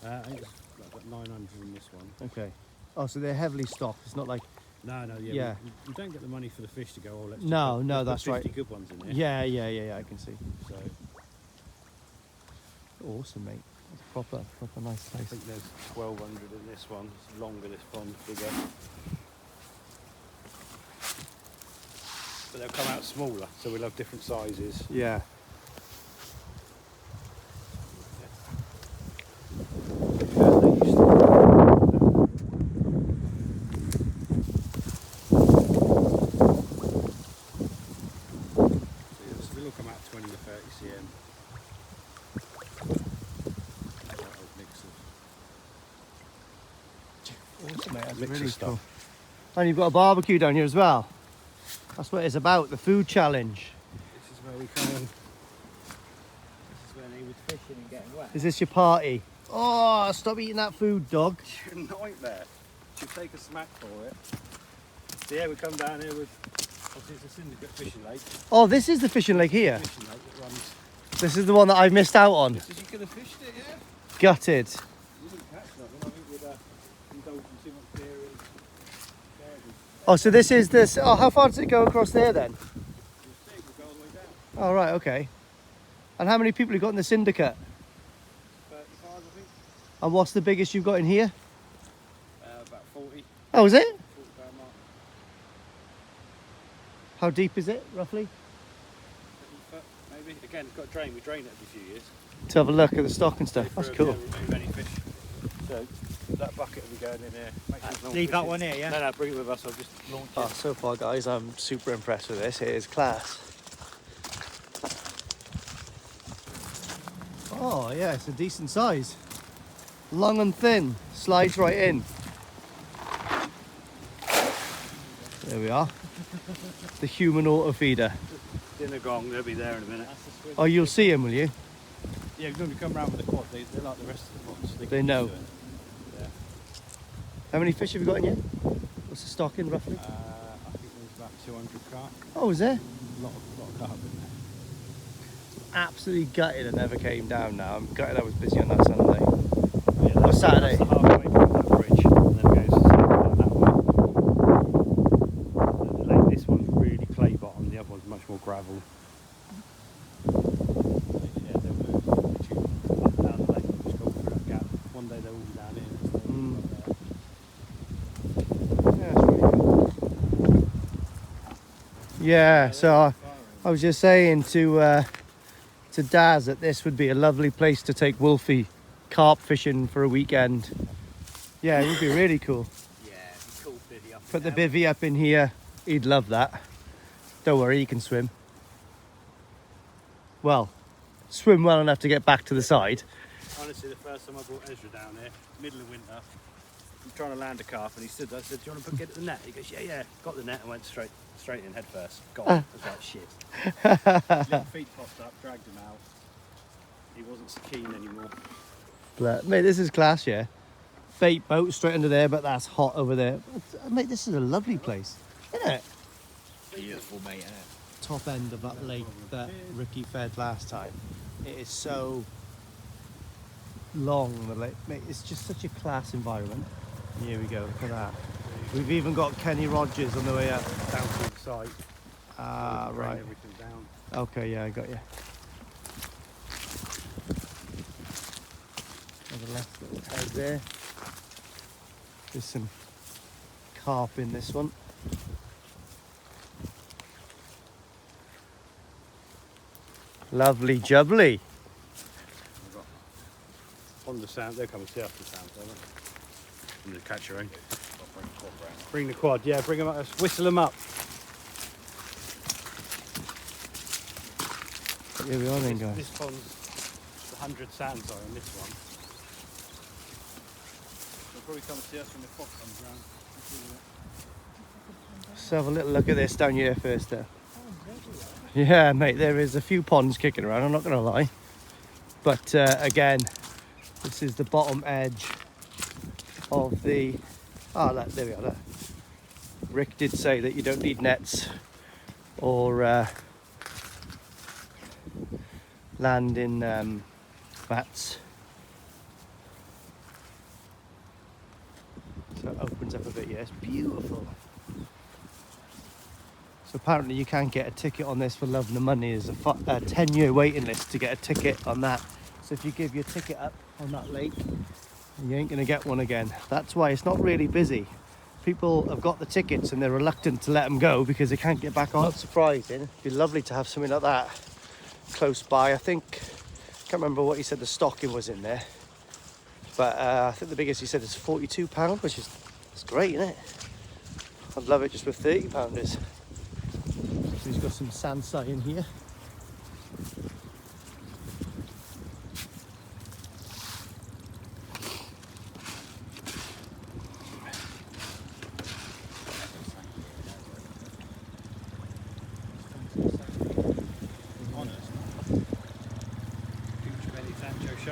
I think it's about 900 in this one. Okay. Oh, so they're heavily stocked. It's not like... No, Yeah. We don't get the money for the fish to go, oh, let's No, let's put that's 50 right. good ones in there. Yeah, I can see. So Awesome, mate. It's proper nice I place. think there's 1,200 in this one. It's longer, this pond, bigger. But they'll come out smaller, so we'll have different sizes. Yeah. So they'll come out 20 to 30 cm. Mix of Awesome, mate. That's Mix of really stuff. cool. And you've got a barbecue down here as well. That's what it's about, the food challenge. This is where we come in. This is when he was fishing and getting wet. Is this your party? Oh, stop eating that food, dog. You're a nightmare. Should take a smack for it. So yeah, we come down here with, obviously it's a syndicate fishing lake. Oh, this is the fishing lake here. Fishing lake that runs. This is the one that I missed out on. Just as you could have fished it, yeah? Gutted. You wouldn't catch nothing, I think, with indulging too much beer and dairy. Oh, so this is this. Oh, how far does it go across there then? You'll see, we'll go all the way down. Oh, right, okay. And how many people you got in the syndicate? 35, I think. And what's the biggest you've got in here? About 40, Oh, is it? 40 pound mark. How deep is it, roughly? 7 foot, maybe. Again, it's got a drain. We drain it every few years. To have a look at the stock and stuff. That's Yeah, cool. remove any fish. So that bucket will be going in here. Make sure there's no Leave that fishes. one here, yeah? No, bring it with us. I'll just launch Oh, it. so far, guys, I'm super impressed with this. It is class. Oh, yeah, it's a decent size. Long and thin. Slides right in. There we are. The human auto feeder. Dinner gong. They'll be there in a minute. That's the swim. Oh, you'll see him, will you? Yeah, when we come round with the quad, they're like the rest of the quads. They get know. used to it. Yeah. How many fish have you got in here? What's the stock in, roughly? I think there's about 200 carp. Oh, is there? A lot of carp in there. Absolutely gutted I never came down now. I'm gutted I was busy on that Sunday. Yeah, Or Saturday. That's the halfway from that bridge, and then it goes that way. And the lake, this one's really clay bottom. The other one's much more gravel. Yeah, they'll move up down the lake and just go through that gap. One day they'll all be down here. Yeah, it's really cool. Yeah, so I was just saying to Daz that this would be a lovely place to take Wolfie carp fishing for a weekend. Yeah, it would be really cool. Yeah, it'd be cool bivvy up. Put the bivvy up in here. He'd love that. Don't worry, he can swim. Well, swim well enough to get back to the side. Honestly, the first time I brought Ezra down here, middle of winter, I'm trying to land a carp, and he stood there. I said, "Do you want to get the net?" He goes, "Yeah." Got the net and went straight in head first. Gone. I was like, shit. His little feet popped up, dragged him out. He wasn't so keen anymore. But, mate, this is class, yeah. Bait boat straight under there, but that's hot over there. Mate, this is a lovely place, isn't it? Beautiful, mate, isn't it? Top end of that lake that Ricky fed last time. It is so long, the lake. Mate, it's just such a class environment. Here we go, look at that. We've even got Kenny Rogers on the way up. Down to the side. Ah, Drain right. everything down. Okay, yeah, I got you. There's a left little head there. There's some carp in this one. Lovely jubbly. On the sound, they'll come and see us the sound, don't they? And they catch your own. Bring the quad, yeah, bring them up, whistle them up. Here we are then, guys. This pond's 100 sands are in this one. They'll probably come and see us when the quad comes round. Let's have a little look at this down here first there. Yeah, mate, there is a few ponds kicking around, I'm not going to lie. But again, this is the bottom edge of the... Oh, look, there we are. Look. Rick did say that you don't need nets or land in vats. So it opens up a bit, yeah, it's beautiful. So apparently you can't get a ticket on this for Love No Money. There's a 10-year waiting list to get a ticket on that. So if you give your ticket up on that lake, you ain't going to get one again. That's why it's not really busy. People have got the tickets and they're reluctant to let them go because they can't get back on. Not surprising. It'd be lovely to have something like that close by. I can't remember what he said the stocking was in there. But I think the biggest he said is £42, which is that's great, isn't it? I'd love it just with £30. So he's got some sandsi in here.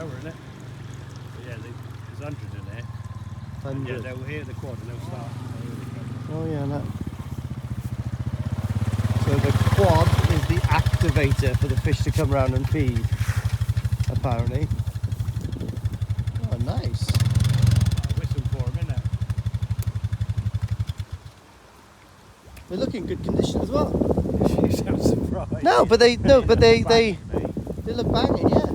hour, isn't it? But yeah, there's 100 in there. Yeah, 100. they'll hear the quad and they'll start. Oh yeah, that. So the quad is the activator for the fish to come around and feed, apparently. Oh, nice. Whistle for them, innit? They look in good condition as well. You sound surprised. No, but they look banging, yeah.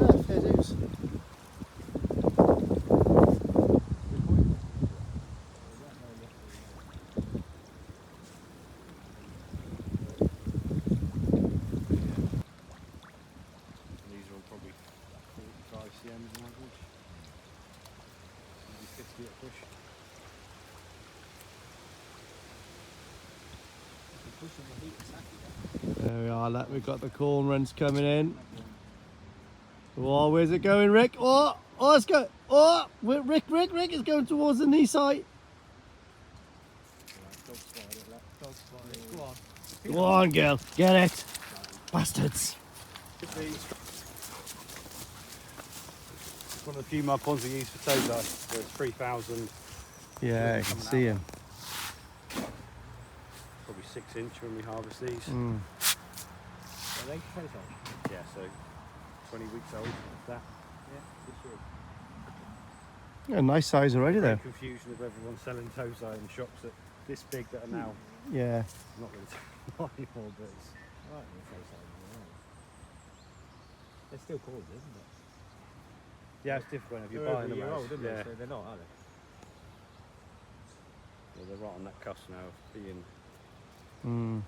Yeah, fair dues. These are all probably 45 cm on average. Maybe 50 at a push. There we are, look, we've got the cormorants coming in. Oh, where's it going, Rick? Oh, it's going. Oh, Rick is going towards the knee site. Go on, girl, get it. Bastards. It's one of the few mud ponds we use for toad life. So it's 3,000. Yeah, I can see him. Probably 6 inch when we harvest these. Mm. Are they toes on? Yeah, so 20 weeks old, if that. Yeah, this year. Yeah, nice size already though. Confusion of everyone selling tozai in shops that this big that are now Yeah. not really not anymore, but it's Right, they're toes on. They're still called, isn't it? yeah, it's different if you're They're buying over a them. year as- old, isn't yeah. they? So they're not, are they? Yeah, they're right on that cusp now of being. Mm.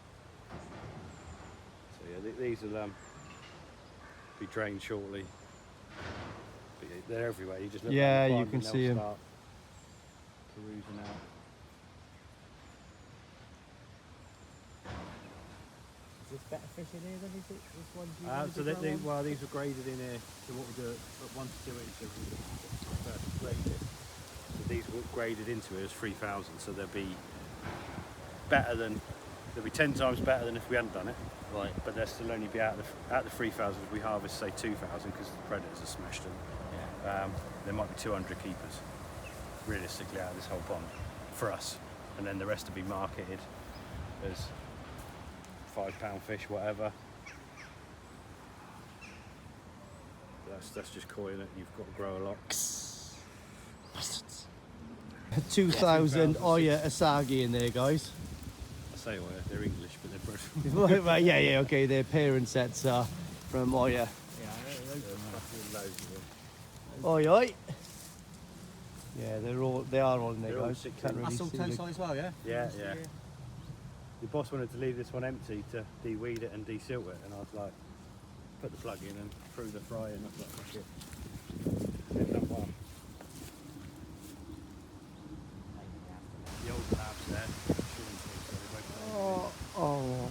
So yeah, these will be drained shortly. But yeah, they're everywhere. You just look Yeah, around the you pond can and see they'll 'em. start perusing out. Is this better fish in here than is it? This one? Well, these were graded in here. So what we do at 1 to 2 inches, we first grade it. So these were graded into it as 3,000. So they'll be better than. They'll be 10 times better than if we hadn't done it. Right. But they'll still only be out the 3,000 if we harvest, say, 2,000 because the predators have smashed them. Yeah. There might be 200 keepers, realistically, out of this whole pond for us. And then the rest will be marketed as £5 fish, whatever. That's just koi, innit? You've got to grow a lot. 2,000 Oya Asagi in there, guys. I say Oya, they're English, but they're bred Right, yeah, okay. Their parent sets are from Oya. Yeah, those loads of them. Oi, oi. Yeah, they are all in there, They're all guys. 16. Can't really That's all see toe the- size as well, yeah? Yeah, yeah. The boss wanted to leave this one empty to de-weed it and de-silt it, and I was like, put the plug in and threw the fry in. I was like, fuck it. They've done well. The old labs there. Oh, oh.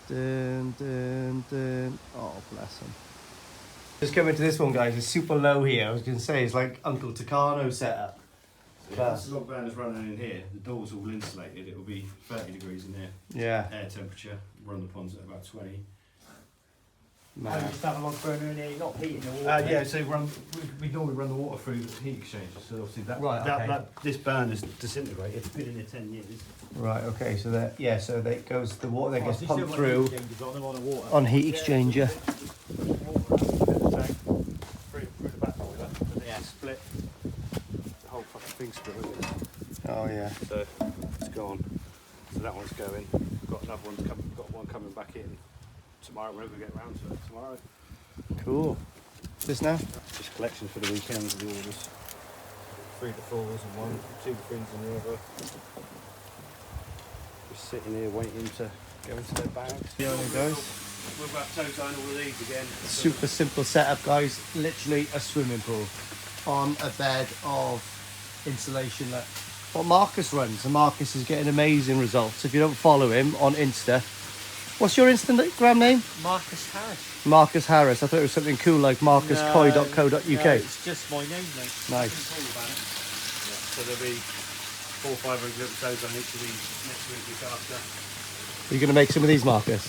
Dun, dun, dun. Oh, bless him. Just coming to this one, guys. It's super low here. I was going to say, it's like Uncle Takano setup. This log burner's running in here. The door's all insulated. It will be 30 degrees in there. Yeah. Air temperature. Run the ponds at about 20. Oh, you just have a log burner in here, you're not heating the water. Yeah, so we normally run the water through the heat exchanger. So obviously Right, okay. this burner's disintegrated. It's been in there 10 years. Right, okay, so that, yeah, so that goes, the water that Oh, gets so you pumped still through got heat exchangers on them on the water. on heat exchanger. Through the back boiler. And then split. The whole fucking thing split with it. Oh, yeah. So it's gone. So that one's going. We've got another one coming. Got one coming back in tomorrow. Whenever we get round to it tomorrow. Cool. This now? Just collections for the weekends of the orders. 3 to 4s in one, 2 to 3s in the other. Just sitting here waiting to go into their bags. Yeah, there goes. We'll have toes on all of these again. Super simple setup, guys. Literally a swimming pool on a bed of insulation. Look. What Marcus runs, and Marcus is getting amazing results. If you don't follow him on Insta, what's your Instagram name? Marcus Harris. Marcus Harris. I thought it was something cool like marcuskoi.co.uk. No, it's just my name, mate. Nice. So there'll be 400 or 500 little toes on each of these next week after. Are you going to make some of these, Marcus?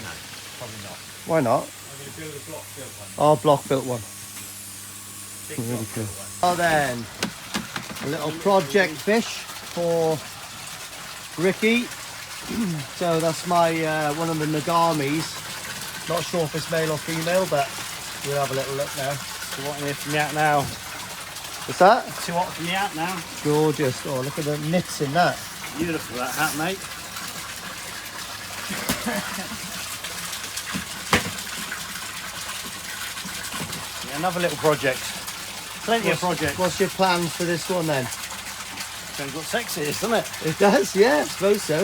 No. Probably not. Why not? I'm going to build a block built one. Oh, block built one. Big Really block cool. built one. Oh, then a little project fish for Ricky. So that's my one of the Nagamis. Not sure if it's male or female, but we'll have a little look now. Too hot in here from the out now. What's that? Too hot from the out now. Gorgeous. Oh, look at the knits in that. Beautiful that hat, mate. Yeah, another little project. Plenty of projects. What's your plans for this one then? Depends what sex it is, doesn't it? It does, yeah, I suppose so.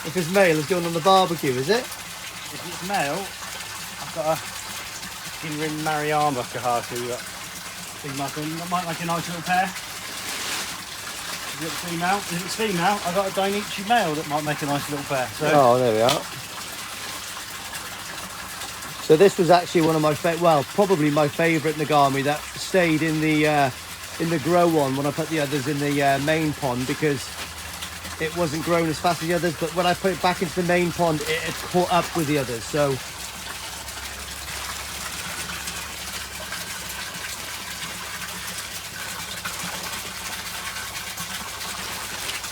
If it's male, it's going on the barbecue, is it? If it's male, I've got a Ginrin Mariama Kahatu. Female thing. That might make a nice little pair. If it's female, if it's female, I've got a Dainichi male that might make a nice little pair. So Oh, there we are. So this was actually one of my probably my favourite Nagami that stayed in the grow one when I put the others in the main pond, because it wasn't grown as fast as the others, but when I put it back into the main pond, it had caught up with the others. So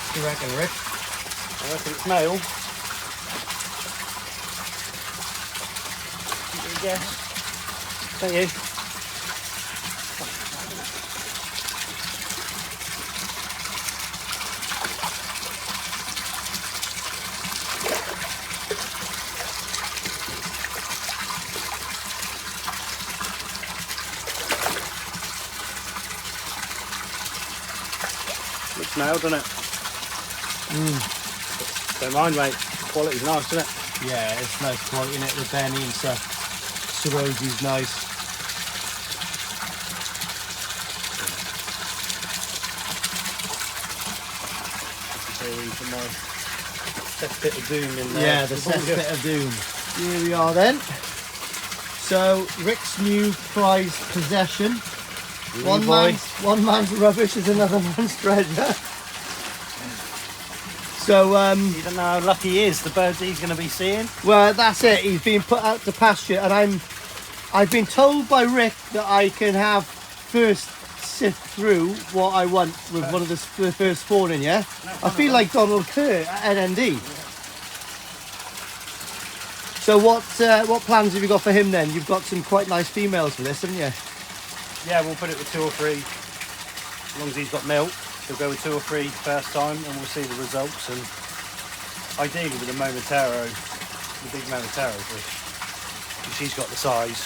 what do you reckon, Rick? I reckon it's male. Yes. Thank you. Looks male, doesn't it? Don't mind, mate. Quality's nice, isn't it? Yeah, it's nice quality in it, the Benny and stuff. Sorosi's nice. Cesspit of doom in there. Yeah, the cesspit of doom. Here we are then. So Rick's new prized possession. One man's rubbish is another man's treasure. So You don't know how lucky he is, the birds he's going to be seeing. well, that's it. He's been put out to pasture, and I've been told by Rick that I can have first sift through what I want with one of the first spawning. Yeah, I feel like Donald Kerr at NND. So what plans have you got for him then? You've got some quite nice females for this, haven't you? Yeah, we'll put it with 2 or 3. As long as he's got milk, he'll go with 2 or 3 first time, and we'll see the results. And ideally with the Momotaro, the big Momotaro fish, because she's got the size.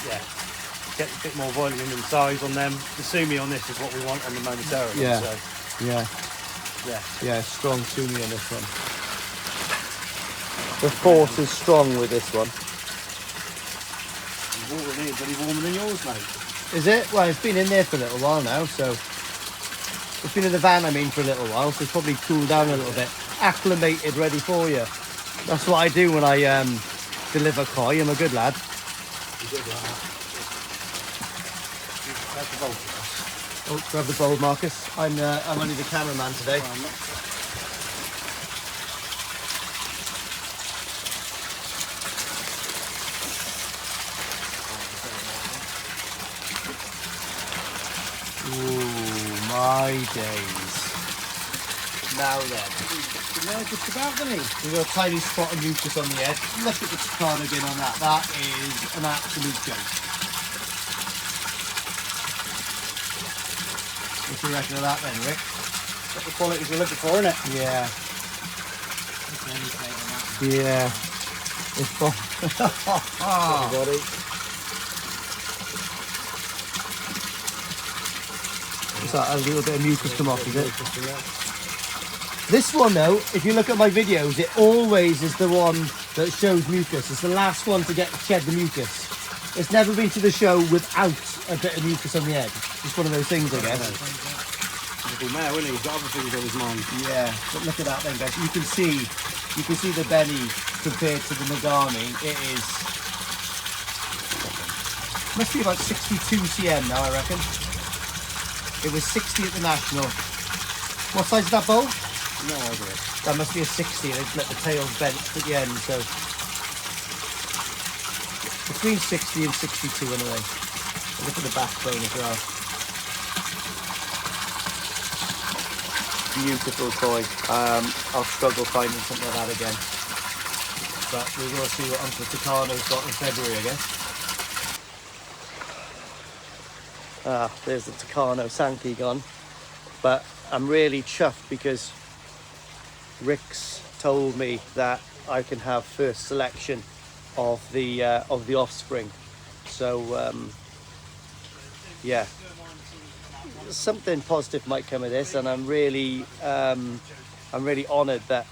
Yeah, get a bit more volume and size on them. The Sumi on this is what we want on the Momotaro. Yeah. So, Yeah, strong Sumi on this one. The force is strong with this one. the water in here is bloody warmer than yours, mate. Is it? Well, it's been in there for a little while now, so it's been in the van, I mean, for a little while, so it's probably cooled down a little bit. Acclimated, ready for you. That's what I do when I deliver koi. I'm a good lad. That's the bolt for us. Oh, grab the bowl, Marcus. I'm only the cameraman today. Ooh, my days. Now then. Yeah, just about, doesn't he? We've got a tiny spot of mucus on the edge. Look at the cardigan on that. That is an absolute joke. What do you reckon of that then, Rick? Got the qualities we're looking for, isn't it? Yeah. Yeah. It's fun. Everybody. Is that a little bit of mucus come off, is it? This one though, if you look at my videos, it always is the one that shows mucus. It's the last one to shed the mucus. It's never been to the show without a bit of mucus on the edge. It's one of those things, I guess. Little male, isn't he? He's got other things on his mind. Yeah, but look at that then, guys. You can see the Benny compared to the Nagami. It is must be about 62 cm now, I reckon. It was 60 at the national. What size is that bowl? No idea. That must be a 60, and it's let the tails bent at the end, so between 60 and 62 anyway. Look at the backbone as well. Beautiful toy. I'll struggle finding something like that again. But we will see what Uncle Tucano's got in February, I guess. Ah, there's the Tucano Sankey gone. But I'm really chuffed because Rick's told me that I can have first selection of the offspring. So yeah, something positive might come of this, and I'm really honoured that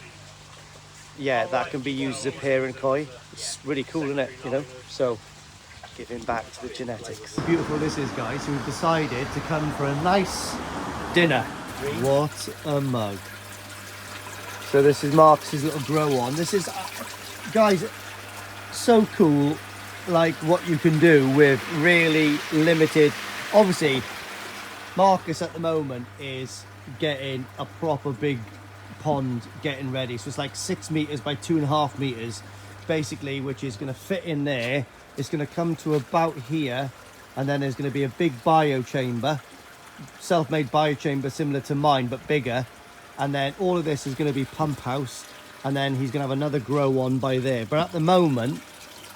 that can be used as a parent koi. It's really cool, isn't it? You know, so giving back to the genetics. Beautiful this is, guys. We've decided to come for a nice dinner. What a mug. So this is Marcus's little grow on. This is, guys, so cool, like what you can do with really limited. Obviously Marcus at the moment is getting a proper big pond getting ready, so it's like 6 meters by 2.5 meters basically, which is going to fit in there. It's going to come to about here, and then there's going to be a big bio chamber, self-made bio chamber similar to mine but bigger, and then all of this is going to be pump house, and then he's going to have another grow on by there. But at the moment,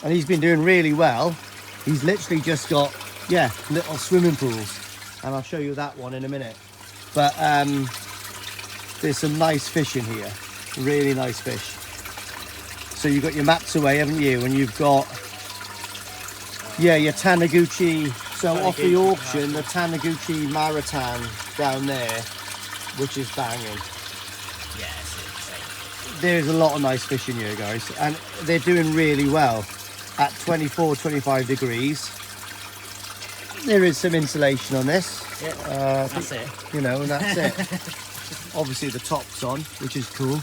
and he's been doing really well, he's literally just got little swimming pools, and I'll show you that one in a minute. But there's some nice fish in here, really nice fish. So you've got your Matsue, haven't you? And you've got your Taniguchi. So off the auction, the Taniguchi Maritan down there, which is banging. Yes, There's a lot of nice fish in here, guys, and they're doing really well at 24, 25 degrees. There is some insulation on this. Yeah, that's it. You know, and that's it. Obviously the top's on, which is cool.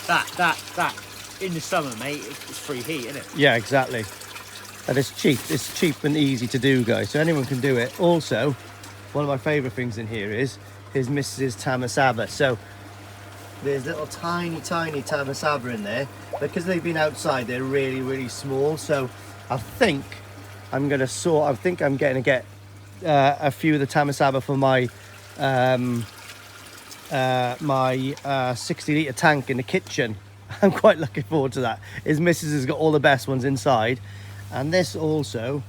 That in the summer, mate, it's free heat, isn't it? Yeah, exactly. And it's cheap. It's cheap and easy to do, guys, so anyone can do it. Also, one of my favourite things in here is Mrs. Tamasaba. So there's little tiny Tamasaba in there. Because they've been outside, they're really, really small. So I think I'm going to get a few of the Tamasaba for my 60-litre tank in the kitchen. I'm quite looking forward to that. His missus has got all the best ones inside, and this also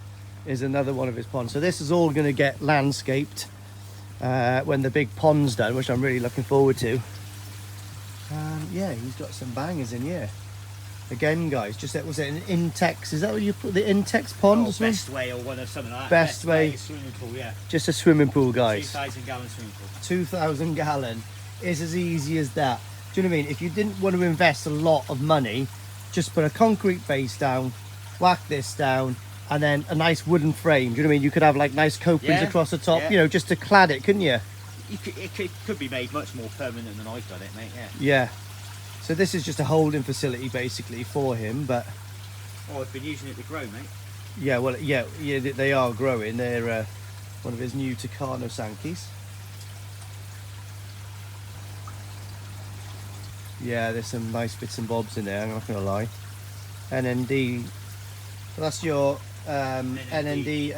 is another one of his ponds. So this is all going to get landscaped when the big pond's done, which I'm really looking forward to. He's got some bangers in here. Again, guys, was it an Intex? Is that what you put, the Intex pond or something? Best Way or one or something like that. Best Way swimming pool, yeah. Just a swimming pool, guys. 2,000 gallon swimming pool. 2,000 gallon is as easy as that. Do you know what I mean? If you didn't want to invest a lot of money, just put a concrete base down, whack this down, and then a nice wooden frame. Do you know what I mean? You could have like nice copings across the top, you know, just to clad it, couldn't you? It could be made much more permanent than I've done it, mate, yeah. Yeah. So this is just a holding facility basically for him, but... Oh, I've been using it to grow, mate. Yeah, well, yeah, they are growing. They're one of his new Tucano Sankeys. Yeah, there's some nice bits and bobs in there, I'm not going to lie. NND, well, that's your NND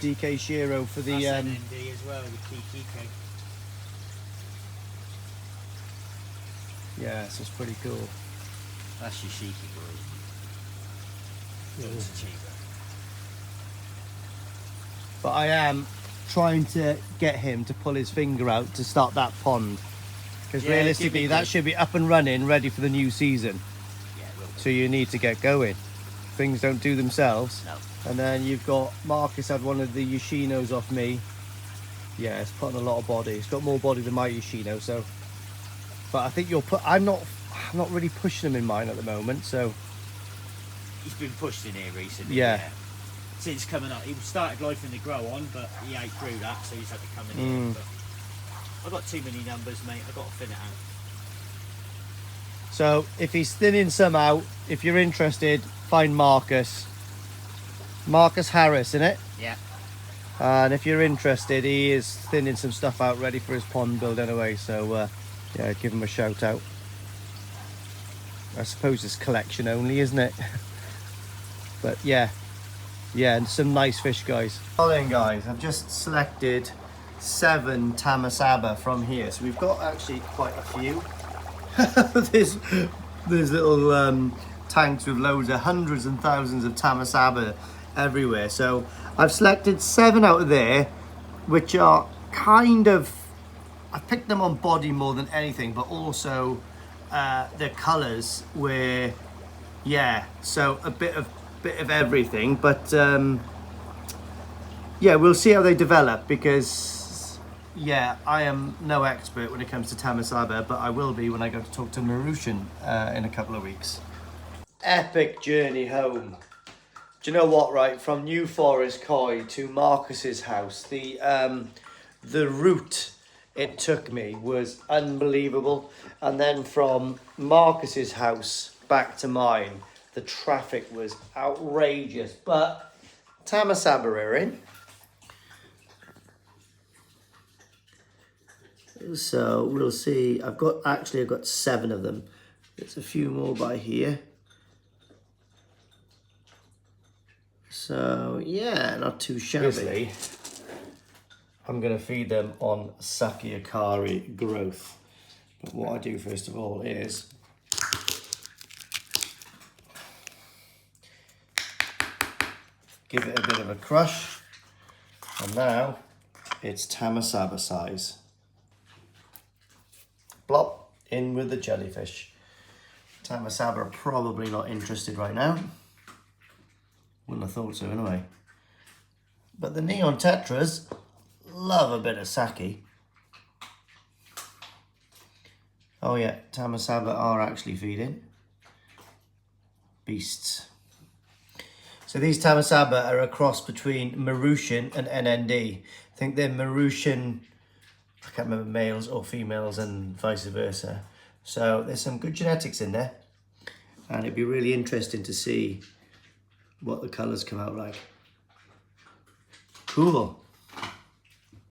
DK Shiro for the... That's NND as well, the Kiko. Yeah, so it's pretty cool. That's your Shiki boy. It's cheaper. But I am trying to get him to pull his finger out to start that pond. Because realistically, that should be up and running, ready for the new season. Yeah, it will be. So you need to get going. Things don't do themselves. No. And then you've got Marcus had one of the Yoshinos off me. Yeah, it's putting a lot of body. It's got more body than my Yoshino, so. But I think I'm not really pushing him in mine at the moment, so. He's been pushed in here recently. Yeah. Since coming up, he started life in the grow on, but he outgrew that, so he's had to come in here. But I've got too many numbers, mate. I've got to thin it out. So if he's thinning some out, if you're interested, find Marcus. Marcus Harris, innit? Yeah. And if you're interested, he is thinning some stuff out ready for his pond build anyway. So yeah, give him a shout out. I suppose it's collection only, isn't it? But yeah, and some nice fish, guys. Well then, guys, I've just selected 7 tamasaba from here. So we've got actually quite a few. there's little tanks with loads of hundreds and thousands of tamasaba everywhere. So I've selected 7 out of there, which are kind of, I picked them on body more than anything, but also their colors were, yeah, so a bit of everything. But yeah, we'll see how they develop, because yeah, I am no expert when it comes to tamasaba, but I will be when I go to talk to Marushan in a couple of weeks. Epic journey home. Do you know what, right? From New Forest Koi to Marcus's house, the route it took me was unbelievable. And then from Marcus's house back to mine, the traffic was outrageous. But tamasaba are in. So we'll see. I've got 7 of them. There's a few more by here. So yeah, not too shabby. Obviously, I'm going to feed them on Sakiakari growth. But what I do first of all is give it a bit of a crush. And now it's tamasaba size. Blop, in with the jellyfish. Tamasaba are probably not interested right now. Wouldn't have thought so anyway. But the neon tetras love a bit of sake. Oh yeah, tamasaba are actually feeding. Beasts. So these tamasaba are a cross between Marushan and NND. I think they're Marushan, I can't remember males or females, and vice versa. So there's some good genetics in there. And it'd be really interesting to see what the colours come out like. Cool.